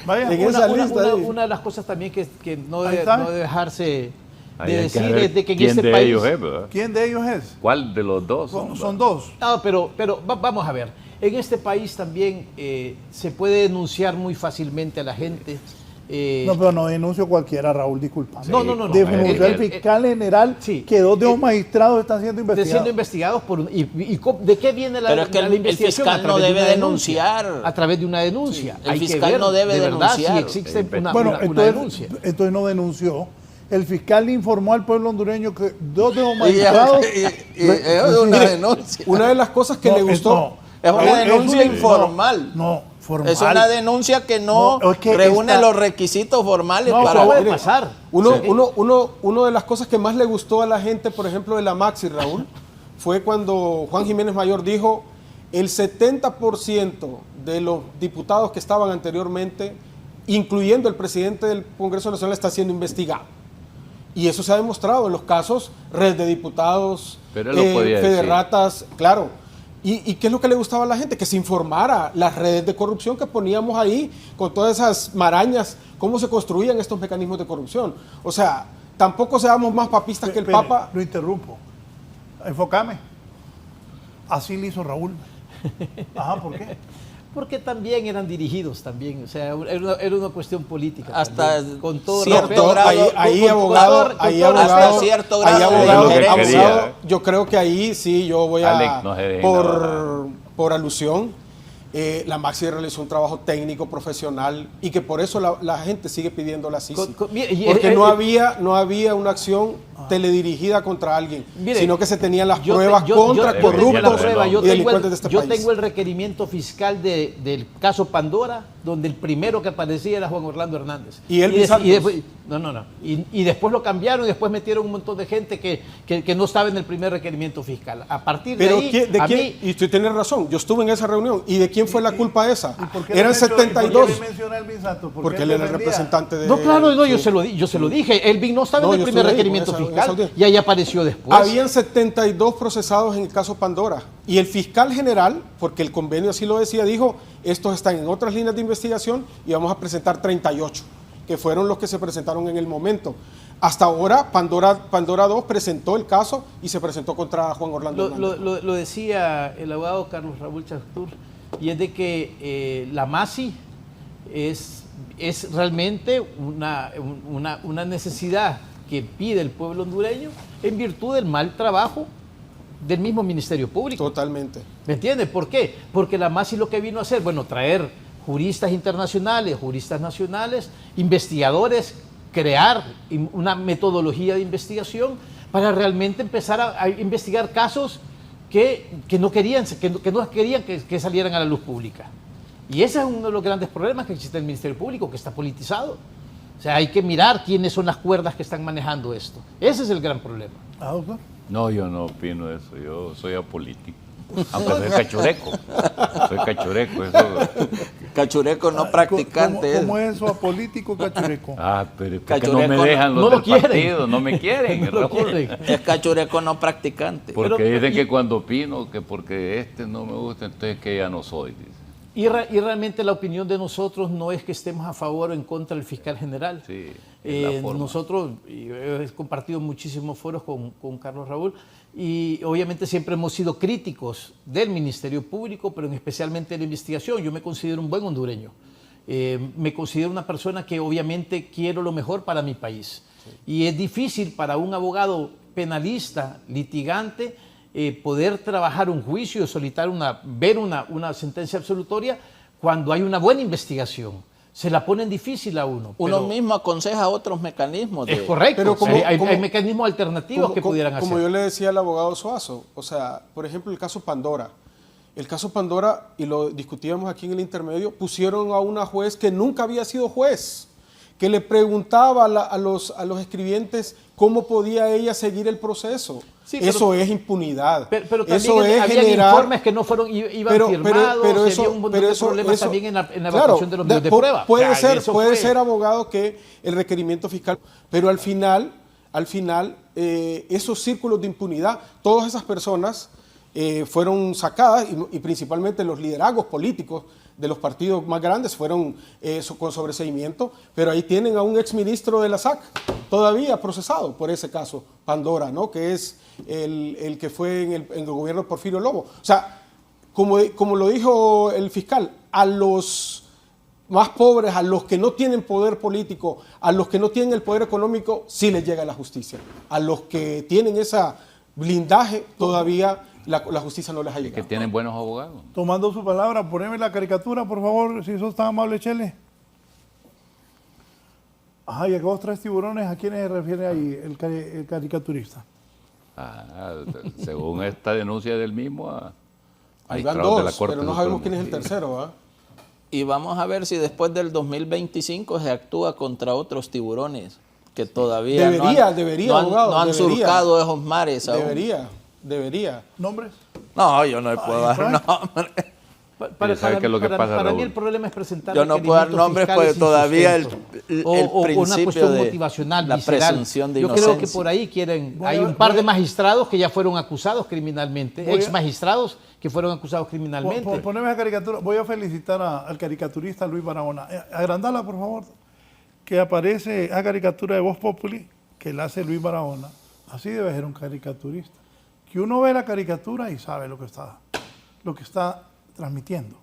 Vaya, En esa lista ahí. una de las cosas también que no Ahí debe, está. no debe dejarse Ahí de hay que decir ver es de que en quién este de país... ellos es, ¿verdad? ¿quién de ellos es? ¿Cuál de los dos? Son 2. No, pero vamos a ver. En este país también se puede denunciar muy fácilmente a la gente. No, pero no denuncio cualquiera, Raúl, disculpa. No. Denunció el fiscal general sí. que 2 de los magistrados están siendo Siendo investigados. investigados por ¿de qué viene la, Pero es que la el investigación? fiscal A través no de debe una denuncia. denunciar. A través de una denuncia. el Hay que fiscal ver no debe de verdad denunciar. si existe una Bueno, denuncia. entonces no denunció. El fiscal le informó al pueblo hondureño que 2 de los magistrados... es una Mire, denuncia. Una de las cosas que No, le gustó... Es una Raúl, denuncia es una- informal. No, formal. Es una denuncia que no, No, es que reúne esta- los requisitos formales No, para... eso puede Mire, pasar. Uno de las cosas que más le gustó a la gente, por ejemplo, de la Maxi, Raúl, fue cuando Juan Jiménez Mayor dijo el 70% de los diputados que estaban anteriormente, incluyendo el presidente del Congreso Nacional, está siendo investigado. Y eso se ha demostrado en los casos Red de Diputados, Pero él lo podía decir. Federatas, claro. ¿Y qué es lo que le gustaba a la gente? Que se informara las redes de corrupción que poníamos ahí, con todas esas marañas, cómo se construían estos mecanismos de corrupción. O sea, tampoco seamos más papistas que el Espere, Papa. Lo interrumpo. Enfócame. Así le hizo Raúl. Ajá, ¿por qué? Porque también eran dirigidos también, o sea, era una cuestión política. Hasta también. Con todo cierto respeto. grado, Ahí abogado, hasta cierto grado de abogado, injerencia. yo creo que ahí sí yo voy Alex, a, no se dejen por alusión, la Maxi realizó un trabajo técnico, profesional, y que por eso la gente sigue pidiéndola así. Mira, y- Porque no había una acción teledirigida contra alguien, Mire, sino que se tenían las yo pruebas contra yo tengo la corruptos prueba, yo y tengo delincuentes de este yo país. tengo el requerimiento fiscal del caso Pandora, donde el primero que aparecía era Juan Orlando Hernández. ¿Y Elvis Santos? después, no. Y después lo cambiaron y después metieron un montón de gente que no estaba en el primer requerimiento fiscal. A partir Pero de ahí, a mí, y usted tiene razón, yo estuve en esa reunión. ¿Y de quién fue la culpa esa? ¿Por qué Eran le mencionó- 72. ¿Por qué le mencionó a Elvis Santos? Porque él era el representante de... no, claro, no, yo sí. se lo dije. Elvin no estaba No, en el yo primer estuve ahí, requerimiento en esa fiscal audiencia. y ahí apareció después. Habían 72 procesados en el caso Pandora y el fiscal general, porque el convenio así lo decía, dijo, estos están en otras líneas de investigación y vamos a presentar 38, que fueron los que se presentaron en el momento. Hasta ahora, Pandora 2 presentó el caso y se presentó contra Juan Orlando Hernández. Lo decía el abogado Carlos Raúl Chastur, y es de que la MASI es realmente una necesidad que pide el pueblo hondureño en virtud del mal trabajo del mismo Ministerio Público. Totalmente. ¿Me entiendes? ¿Por qué? Porque la MASI lo que vino a hacer, bueno, traer juristas internacionales, juristas nacionales, investigadores, crear una metodología de investigación para realmente empezar a investigar casos que no querían que salieran a la luz pública. Y ese es uno de los grandes problemas que existe en el Ministerio Público, que está politizado. O sea, hay que mirar quiénes son las cuerdas que están manejando esto. Ese es el gran problema. Doctor. No, yo no opino eso, yo soy apolítico. Aunque soy cachureco. Soy cachureco, eso. Cachureco no practicante. ¿Cómo es eso apolítico, cachureco? Pero es que no Cachureco me dejan no los lo del quieren. partido, no me quieren. No lo Raúl. quieren. Es cachureco no practicante. Porque Pero- dicen que cuando opino, que porque este no me gusta, entonces que ya no soy. Dice. Y realmente la opinión de nosotros no es que estemos a favor o en contra del fiscal general. Sí, es la forma. Nosotros, y he compartido muchísimos foros con Carlos Raúl, y obviamente siempre hemos sido críticos del Ministerio Público, pero especialmente de la investigación. Yo me considero un buen hondureño. Me considero una persona que obviamente quiero lo mejor para mi país. Sí. Y es difícil para un abogado penalista, litigante, poder trabajar un juicio, ver una sentencia absolutoria cuando hay una buena investigación. Se la ponen difícil a uno. Uno mismo aconseja otros mecanismos. Es correcto, Pero hay mecanismos alternativos que pudieran hacer. Como yo le decía al abogado Suazo, o sea, por ejemplo, el caso Pandora. El caso Pandora, y lo discutíamos aquí en el intermedio, pusieron a una juez que nunca había sido juez, que le preguntaba a los escribientes cómo podía ella seguir el proceso. Sí, eso es impunidad. Pero también eso es había generar, informes que no fueron firmados, había un montón de problemas también en la evaluación de los medios de prueba. Puede ser, abogado, que el requerimiento fiscal, pero al final, esos círculos de impunidad, todas esas personas fueron sacadas y principalmente los liderazgos políticos de los partidos más grandes fueron con sobreseimiento, pero ahí tienen a un exministro de la SAC todavía procesado por ese caso, Pandora, ¿no? Que es el que fue en el gobierno de Porfirio Lobo. O sea, como lo dijo el fiscal, a los más pobres, a los que no tienen poder político, a los que no tienen el poder económico, sí les llega la justicia. A los que tienen ese blindaje, todavía la justicia no les ha llegado. Que tienen buenos abogados. Tomando su palabra, poneme la caricatura, por favor, si sos tan amable, Chele. Ajá, y acá vos traes tiburones, ¿a quiénes se refiere ahí el caricaturista? Según esta denuncia del mismo, Ahí van dos, pero no sabemos quién es el tercero, ¿ah? Y vamos a ver si después del 2025 se actúa contra otros tiburones que todavía abogado, han surcado esos mares aún. Debería. ¿Nombres? No, yo no puedo dar nombres. Para mí el problema es presentar yo no puedo dar nombres porque todavía el principio una cuestión motivacional, la visceral. presunción de yo inocencia. creo que por ahí hay un par de magistrados que ya fueron acusados criminalmente, ex magistrados que fueron acusados criminalmente. Poneme la caricatura. Voy a felicitar al caricaturista Luis Barahona. Agrandala, por favor, que aparece a caricatura de Voz Populi, que la hace Luis Barahona. Así debe ser un caricaturista. Que uno ve la caricatura y sabe lo que está transmitiendo.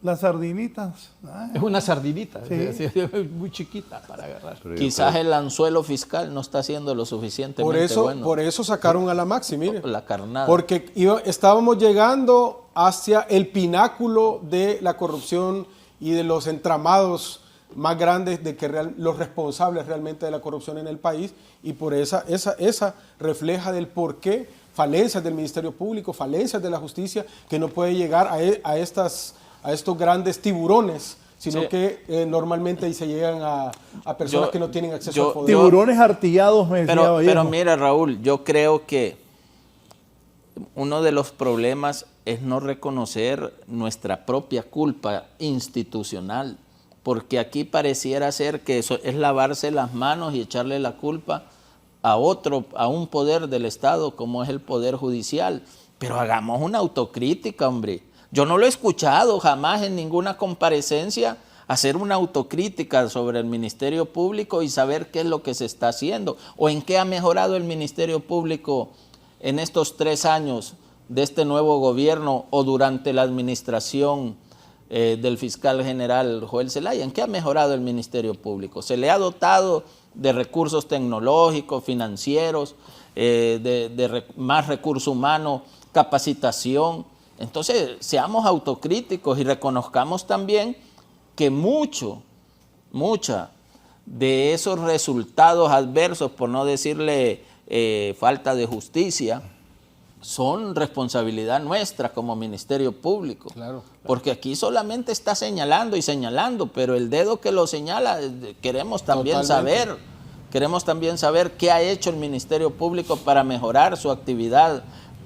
Las sardinitas. Es una sardinita, sí. Muy chiquita para agarrar. Quizás el anzuelo fiscal no está haciendo lo suficientemente bueno. Por eso sacaron a la Maxi, mire. La carnada. Porque estábamos llegando hacia el pináculo de la corrupción y de los entramados más grandes de que los responsables realmente de la corrupción en el país, y por esa refleja del por qué falencias del Ministerio Público, falencias de la justicia, que no puede llegar a estos grandes tiburones, sino que normalmente se llegan a personas que no tienen acceso al poder. Tiburones artillados, me decía Vallejo. Pero mira, Raúl, yo creo que uno de los problemas es no reconocer nuestra propia culpa institucional, porque aquí pareciera ser que eso es lavarse las manos y echarle la culpa a un poder del Estado como es el Poder Judicial. Pero hagamos una autocrítica, hombre. Yo no lo he escuchado jamás en ninguna comparecencia hacer una autocrítica sobre el Ministerio Público y saber qué es lo que se está haciendo o en qué ha mejorado el Ministerio Público en estos 3 años de este nuevo gobierno o durante la administración del fiscal general Joel Zelaya. ¿En qué ha mejorado el Ministerio Público? Se le ha dotado de recursos tecnológicos, financieros, más recurso humano, capacitación. Entonces, seamos autocríticos y reconozcamos también que mucha de esos resultados adversos, por no decirle falta de justicia, son responsabilidad nuestra como Ministerio Público. Claro. Porque aquí solamente está señalando y señalando, pero el dedo que lo señala queremos también saber qué ha hecho el Ministerio Público para mejorar su actividad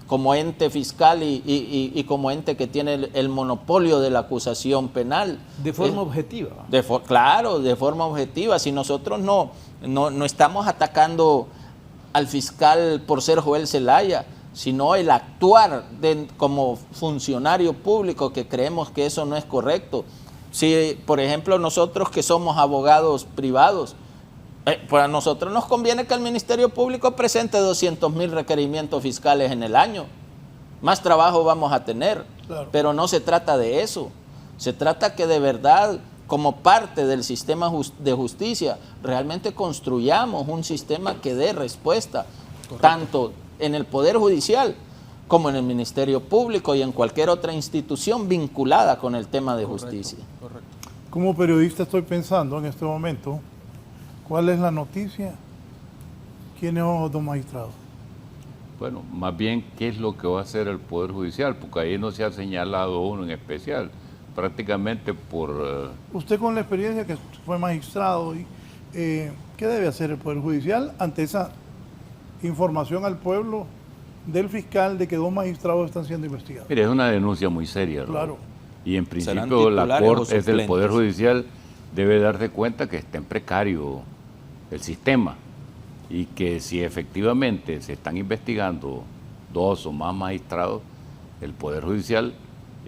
como ente fiscal y como ente que tiene el monopolio de la acusación penal. De forma objetiva. Claro, de forma objetiva. Si nosotros no estamos atacando al fiscal por ser Joel Zelaya, sino el actuar como funcionario público, que creemos que eso no es correcto. Si, por ejemplo, nosotros que somos abogados privados, pues a nosotros nos conviene que el Ministerio Público presente 200,000 requerimientos fiscales en el año. Más trabajo vamos a tener, claro. Pero no se trata de eso. Se trata que de verdad, como parte del sistema de justicia, realmente construyamos un sistema que dé respuesta, correcto, tanto en el Poder Judicial como en el Ministerio Público y en cualquier otra institución vinculada con el tema de justicia. Correcto. Como periodista estoy pensando en este momento, ¿cuál es la noticia? ¿Quiénes son los 2 magistrados? Bueno, más bien, ¿qué es lo que va a hacer el Poder Judicial? Porque ahí no se ha señalado uno en especial, prácticamente por... Usted con la experiencia que fue magistrado, ¿qué debe hacer el Poder Judicial ante esa información al pueblo del fiscal de que 2 magistrados están siendo investigados? Mire, es una denuncia muy seria, ¿no? Claro. Y en principio la Corte, es el Poder Judicial, debe darse cuenta que está en precario el sistema y que si efectivamente se están investigando 2 o más magistrados, el Poder Judicial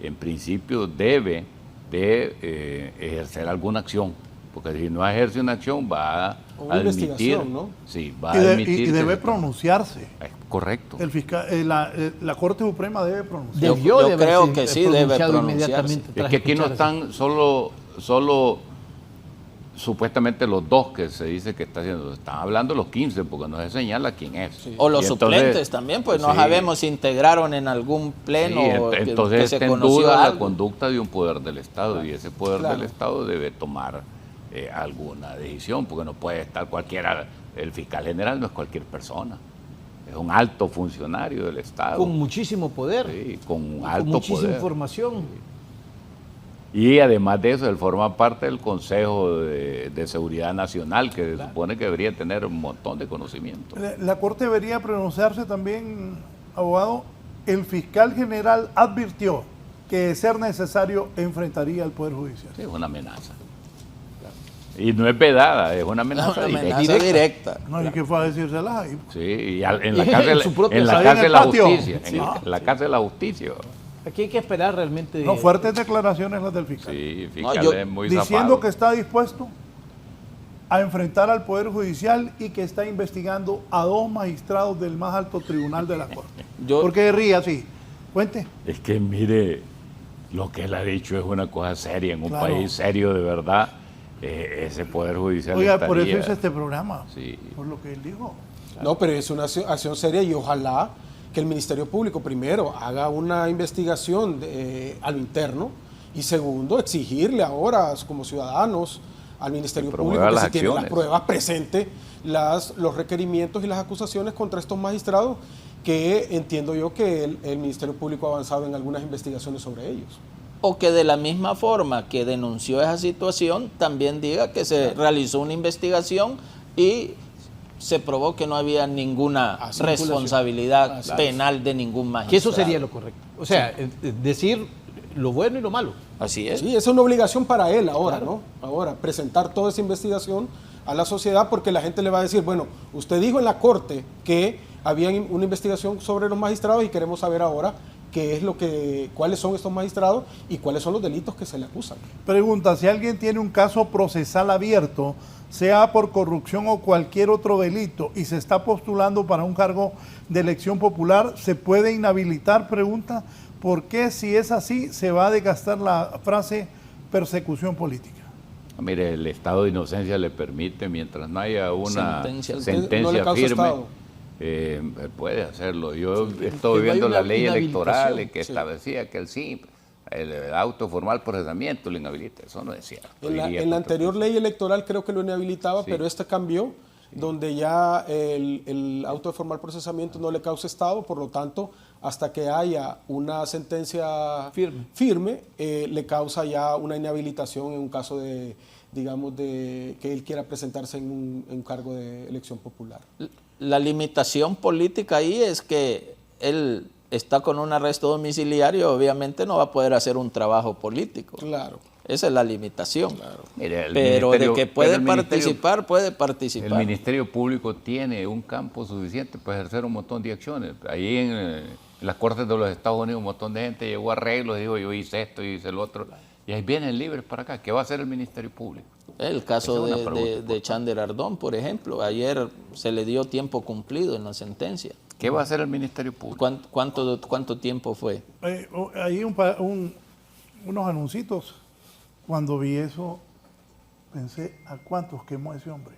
en principio debe de ejercer alguna acción, porque si no ejerce una acción va a admitir, ¿no? Sí, va a admitir y debe pronunciarse. Correcto. El fiscal, la Corte Suprema debe pronunciarse. Yo creo que sí debe pronunciarse. Es que aquí no están solo supuestamente los 2 que se dice que está haciendo, están hablando los 15 porque no se señala quién es. Sí. O los suplentes también, pues no sabemos si integraron en algún pleno. Sí, entonces está en duda la conducta de un poder del Estado, y ese poder del Estado debe tomar alguna decisión, porque no puede estar cualquiera, el fiscal general no es cualquier persona, es un alto funcionario del Estado. Con muchísimo poder. Sí, con alto muchísima poder. Información. Y además de eso, él forma parte del Consejo de Seguridad Nacional, que se supone que debería tener un montón de conocimiento. La Corte debería pronunciarse también, abogado. El fiscal general advirtió que de ser necesario enfrentaría al Poder Judicial. Sí, es una amenaza. Y no es vedada, es una amenaza, directa. No, ¿y qué fue a decírsela ahí? Sí, y en la cárcel, en la casa de la justicia. Sí. En la casa de la justicia. Aquí hay que esperar realmente. No, fuertes declaraciones las del fiscal. Sí, el fiscal es muy diciendo zafado, que está dispuesto a enfrentar al Poder Judicial y que está investigando a 2 magistrados del más alto tribunal de la Corte. ¿Por qué ríe así? Cuente. Es que mire, lo que él ha dicho es una cosa seria, en un país serio de verdad. Ese Poder Judicial. Oiga, estaría, por eso hice este programa, sí, por lo que él dijo. No, pero es una acción seria, y ojalá que el Ministerio Público, primero, haga una investigación a lo interno, y segundo, exigirle ahora, como ciudadanos, al Ministerio promueva Público que las si tiene las acciones. pruebas presente los requerimientos y las acusaciones contra estos magistrados, que entiendo yo que el Ministerio Público ha avanzado en algunas investigaciones sobre ellos. O que de la misma forma que denunció esa situación, también diga que se realizó una investigación y se probó que no había ninguna responsabilidad penal de ningún magistrado. Que eso sería lo correcto. O sea, decir lo bueno y lo malo. Así es. Sí, esa es una obligación para él ahora, ¿no? Ahora, presentar toda esa investigación a la sociedad, porque la gente le va a decir, bueno, usted dijo en la Corte que había una investigación sobre los magistrados y queremos saber ahora cuáles son estos magistrados y cuáles son los delitos que se le acusan. Pregunta, si alguien tiene un caso procesal abierto, sea por corrupción o cualquier otro delito, y se está postulando para un cargo de elección popular, ¿se puede inhabilitar? Pregunta, ¿por qué si es así se va a desgastar la frase persecución política? Mire, el estado de inocencia le permite, mientras no haya una sentencia no le causa firme, estado. Puede hacerlo. Yo estoy hay viendo una la ley electoral inhabilitación. que establecía que el auto formal procesamiento lo inhabilita. Eso no es cierto. En la anterior ley electoral creo que lo inhabilitaba, pero esta cambió, donde ya el auto de formal procesamiento no le causa estado, por lo tanto, hasta que haya una sentencia firme le causa ya una inhabilitación en un caso de, digamos, de que él quiera presentarse en un cargo de elección popular. La limitación política ahí es que él está con un arresto domiciliario, obviamente no va a poder hacer un trabajo político. Claro. Esa es la limitación. Claro. Mire, pero de que puede participar, puede participar. El Ministerio Público tiene un campo suficiente para ejercer un montón de acciones. Ahí en las Cortes de los Estados Unidos un montón de gente llegó a arreglos, dijo yo hice esto, yo hice lo otro. Y ahí vienen libres para acá. ¿Qué va a hacer el Ministerio Público? El caso de Chander Ardón, por ejemplo, ayer se le dio tiempo cumplido en la sentencia. ¿Qué va a hacer el Ministerio Público? ¿Cuánto tiempo fue? Ahí unos anuncios. Cuando vi eso, pensé, ¿a cuántos quemó ese hombre?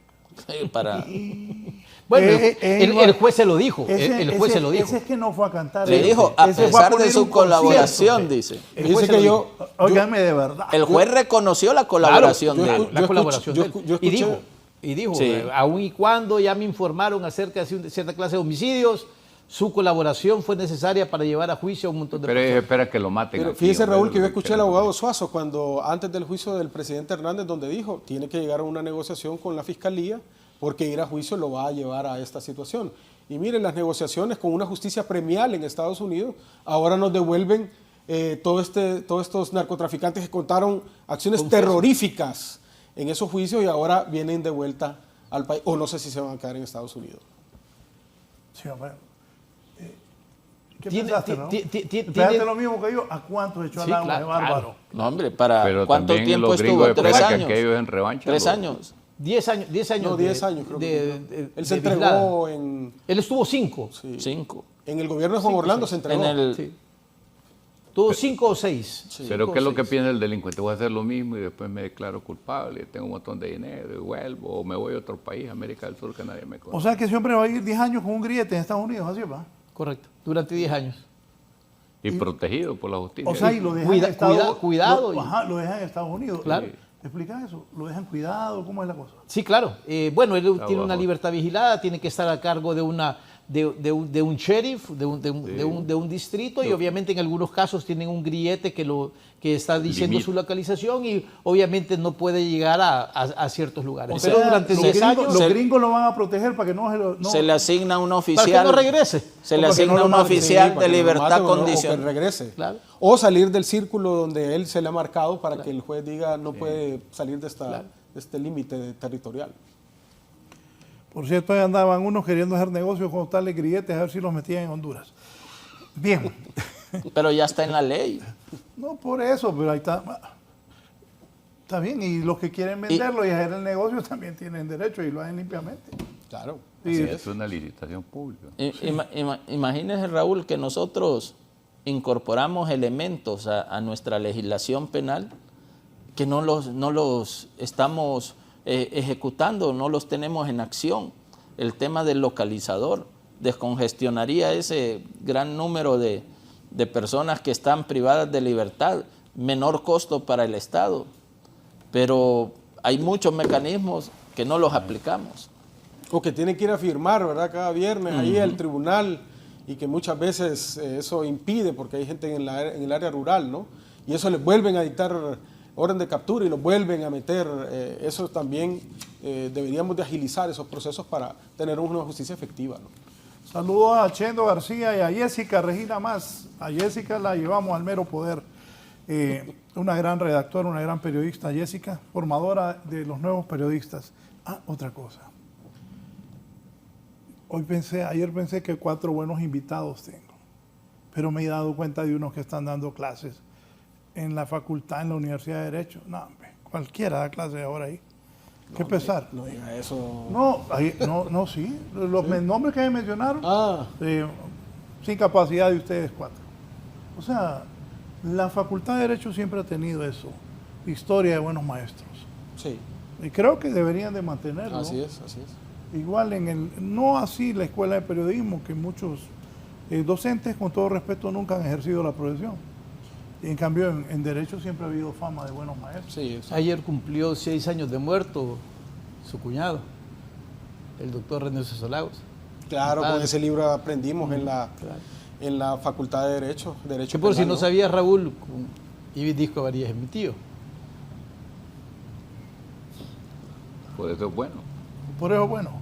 Bueno, el juez se lo dijo. El juez se lo dijo. Ese es que no fue a cantar. Le dijo, a pesar de su colaboración, dice. Dice que óigame de verdad. El juez reconoció la colaboración de él. La colaboración de él. Y dijo, sí, aun y cuando ya me informaron acerca de cierta clase de homicidios, su colaboración fue necesaria para llevar a juicio a un montón de personas. Pero espera que lo maten. Pero fíjese, Raúl, que yo escuché al abogado Suazo cuando antes del juicio del presidente Hernández, donde dijo, tiene que llegar a una negociación con la fiscalía, porque ir a juicio lo va a llevar a esta situación. Y miren, las negociaciones con una justicia premial en Estados Unidos, ahora nos devuelven todos estos narcotraficantes que contaron acciones terroríficas en esos juicios y ahora vienen de vuelta al país, o no sé si se van a quedar en Estados Unidos. Sí, hombre. ¿Qué pensaste, no? ¿Pensaste lo mismo que yo? ¿A cuántos echó al agua de bárbaro? No, hombre, Pero ¿cuánto tiempo estuvo? 3 años. Que aquellos en revancha. 3 años. 10 años. 10 años. No, 10 años creo que él se entregó en... Él estuvo 5. Sí. 5. En el gobierno de Juan Orlando se entregó. Tuvo 5 o 6. Sí. Pero ¿qué es lo que piensa el delincuente? Voy a hacer lo mismo y después me declaro culpable, tengo un montón de dinero y vuelvo, o me voy a otro país, América del Sur, que nadie me conoce. O sea que ese hombre va a ir 10 años con un grillete en Estados Unidos, ¿así va? Correcto, durante 10 años. Y protegido por la justicia. O sea, y lo dejan en lo dejan en Estados Unidos. Claro. ¿Explica eso? ¿Lo dejan cuidado? ¿Cómo es la cosa? Sí, claro. Bueno, él tiene una libertad vigilada, tiene que estar a cargo de un sheriff, de un distrito, y obviamente en algunos casos tienen un grillete que está diciendo su localización y obviamente no puede llegar a ciertos lugares. O sea, pero durante 10 años... Los gringos lo van a proteger para que no se le asigna un oficial. Para que no regrese. Se le asigna un oficial de libertad condicional. O que regrese. Claro. O salir del círculo donde él se le ha marcado para que el juez diga no puede salir de este límite territorial. Por cierto, ahí andaban unos queriendo hacer negocios con tales grilletes a ver si los metían en Honduras. Bien. Pero ya está en la ley. No por eso, pero ahí está. Está bien, y los que quieren venderlo y hacer el negocio también tienen derecho y lo hacen limpiamente. Claro. Sí, es una licitación pública. Imagínese, Raúl, que nosotros incorporamos elementos a nuestra legislación penal que no los estamos ejecutando, no los tenemos en acción. El tema del localizador descongestionaría ese gran número de personas que están privadas de libertad, menor costo para el Estado. Pero hay muchos mecanismos que no los aplicamos. O que tienen que ir a firmar, ¿verdad? Cada viernes ahí al tribunal, y que muchas veces eso impide, porque hay gente en el área rural, ¿no? Y eso les vuelven a dictar orden de captura y los vuelven a meter. Eso también deberíamos de agilizar esos procesos para tener una justicia efectiva, ¿no? Saludos a Chendo García y a Jessica Regina Más. A Jessica la llevamos al mero poder. Una gran redactora, una gran periodista, Jessica, formadora de los nuevos periodistas. Otra cosa. Ayer pensé que 4 buenos invitados tengo, pero me he dado cuenta de unos que están dando clases en la facultad, en la Universidad de Derecho. No, hombre, cualquiera da clases ahora ahí. Qué pesar. No diga eso. No, sí. Los nombres que me mencionaron, sin capacidad de ustedes 4. O sea, la Facultad de Derecho siempre ha tenido eso, historia de buenos maestros. Sí. Y creo que deberían de mantenerlo. Así es, así es. Igual no así la Escuela de Periodismo, que muchos docentes, con todo respeto, nunca han ejercido la profesión. En cambio, en Derecho siempre ha habido fama de buenos maestros. Sí, ayer cumplió 6 años de muerto su cuñado, el doctor René Sosa Lagos. Claro, con ese libro aprendimos en la Facultad de Derecho. Que por si no sabía, Raúl, Ibis Disco Varías es mi tío. Por eso es bueno. Por eso, bueno.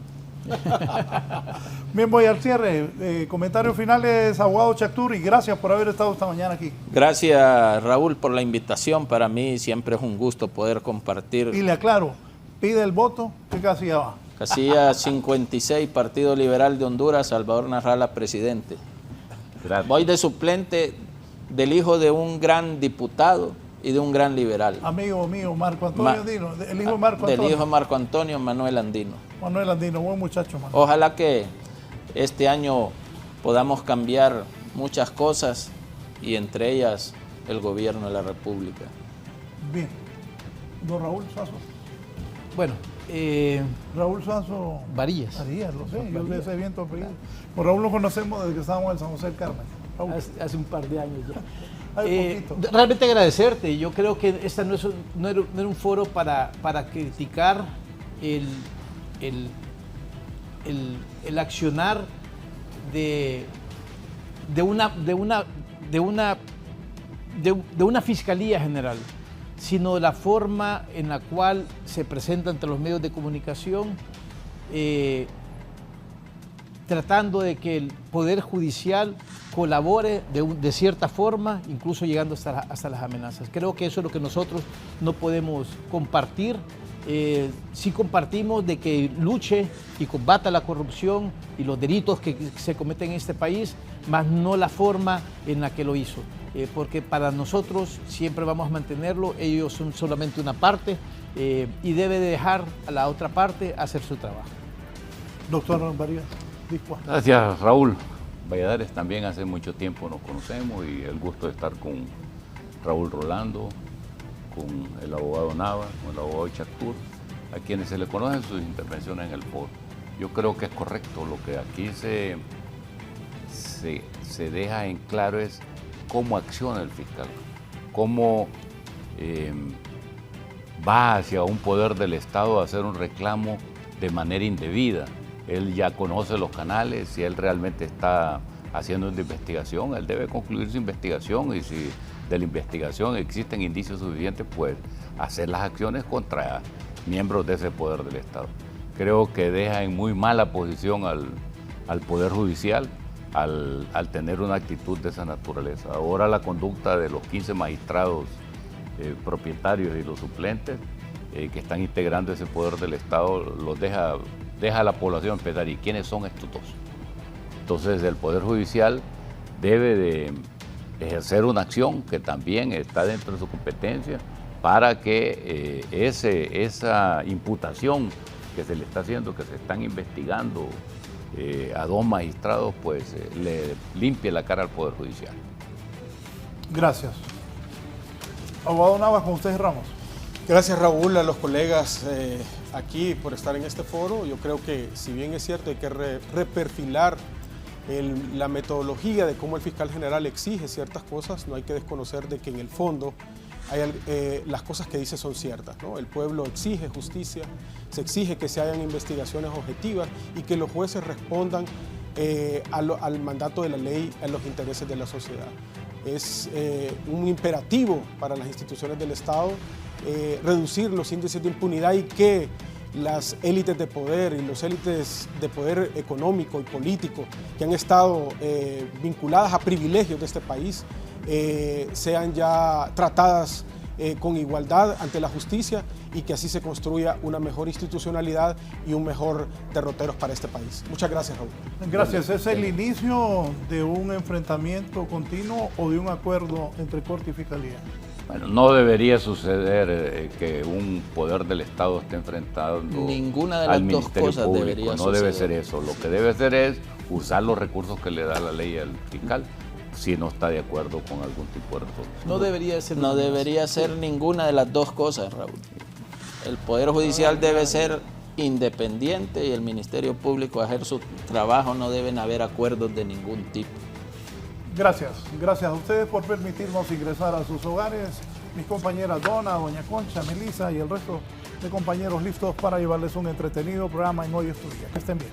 Bien, voy al cierre. Comentarios finales, abogado Chactur, y gracias por haber estado esta mañana aquí. Gracias, Raúl, por la invitación. Para mí siempre es un gusto poder compartir. Y le aclaro, pide el voto, ¿qué casilla va? Casilla 56, Partido Liberal de Honduras, Salvador Narrala, presidente. Gracias. Voy de suplente del hijo de un gran diputado y de un gran liberal. Amigo mío, Marco Antonio Andino, el hijo de Marco Antonio. Del hijo de Marco Antonio, Manuel Andino. Manuel Andino, buen muchacho, Manuel. Ojalá que este año podamos cambiar muchas cosas, y entre ellas el gobierno de la República. Bien. Don Raúl Suazo. Bueno, Raúl Suazo Varías. Varías, lo sé, yo sé bien tu apellido. Con Raúl lo conocemos desde que estábamos en San José del Carmen. Hace un par de años ya. Poquito. Realmente agradecerte. Yo creo que esta no era un foro para criticar el accionar de una fiscalía general, sino la forma en la cual se presenta ante los medios de comunicación, tratando de que el Poder Judicial colabore de cierta forma, incluso llegando hasta las amenazas. Creo que eso es lo que nosotros no podemos compartir. Sí compartimos de que luche y combata la corrupción y los delitos que se cometen en este país, mas no la forma en la que lo hizo. Porque para nosotros siempre vamos a mantenerlo, ellos son solamente una parte, y debe de dejar a la otra parte hacer su trabajo. Doctor Varías. Gracias, Raúl. Valladares, también hace mucho tiempo nos conocemos, y el gusto de estar con Raúl Rolando, con el abogado Nava, con el abogado Chactur, a quienes se le conocen sus intervenciones en el foro. Yo creo que es correcto. Lo que aquí se deja en claro es cómo acciona el fiscal, cómo va hacia un poder del Estado a hacer un reclamo de manera indebida. Él ya conoce los canales. Si él realmente está haciendo una investigación, él debe concluir su investigación, y si de la investigación existen indicios suficientes, pues hacer las acciones contra miembros de ese poder del Estado. Creo que deja en muy mala posición al Poder Judicial al tener una actitud de esa naturaleza. Ahora la conducta de los 15 magistrados propietarios y los suplentes que están integrando ese poder del Estado los deja a la población pensar, ¿y quiénes son estos dos? Entonces el Poder Judicial debe de ejercer una acción que también está dentro de su competencia para que esa imputación que se le está haciendo, que se están investigando a 2 magistrados, pues le limpie la cara al Poder Judicial. Gracias. Abogado Navas, con ustedes, Ramos. Gracias, Raúl, a los colegas aquí por estar en este foro. Yo creo que, si bien es cierto, hay que reperfilar la metodología de cómo el fiscal general exige ciertas cosas, no hay que desconocer de que en el fondo las cosas que dice son ciertas, ¿no? El pueblo exige justicia, se exige que se hagan investigaciones objetivas y que los jueces respondan al mandato de la ley, a los intereses de la sociedad. Es un imperativo para las instituciones del Estado reducir los índices de impunidad y que las élites de poder y los élites de poder económico y político que han estado vinculadas a privilegios de este país sean ya tratadas con igualdad ante la justicia y que así se construya una mejor institucionalidad y un mejor derroteros para este país. Muchas gracias, Raúl. Gracias. ¿Es el inicio de un enfrentamiento continuo o de un acuerdo entre Corte y Fiscalía? Bueno, no debería suceder que un poder del Estado esté enfrentando ninguna de las al dos Ministerio cosas Público. debería No debe suceder. ser eso. Lo que debe ser es usar los recursos que le da la ley al fiscal si no está de acuerdo con algún tipo de reforma. No debería ser. No debería ser ninguna de las dos cosas, Raúl. El Poder Judicial debe ser independiente y el Ministerio Público hacer su trabajo, no deben haber acuerdos de ningún tipo. Gracias. Gracias a ustedes por permitirnos ingresar a sus hogares. Mis compañeras Donna, Doña Concha, Melissa y el resto de compañeros listos para llevarles un entretenido programa en Hoy es tu Día. Que estén bien.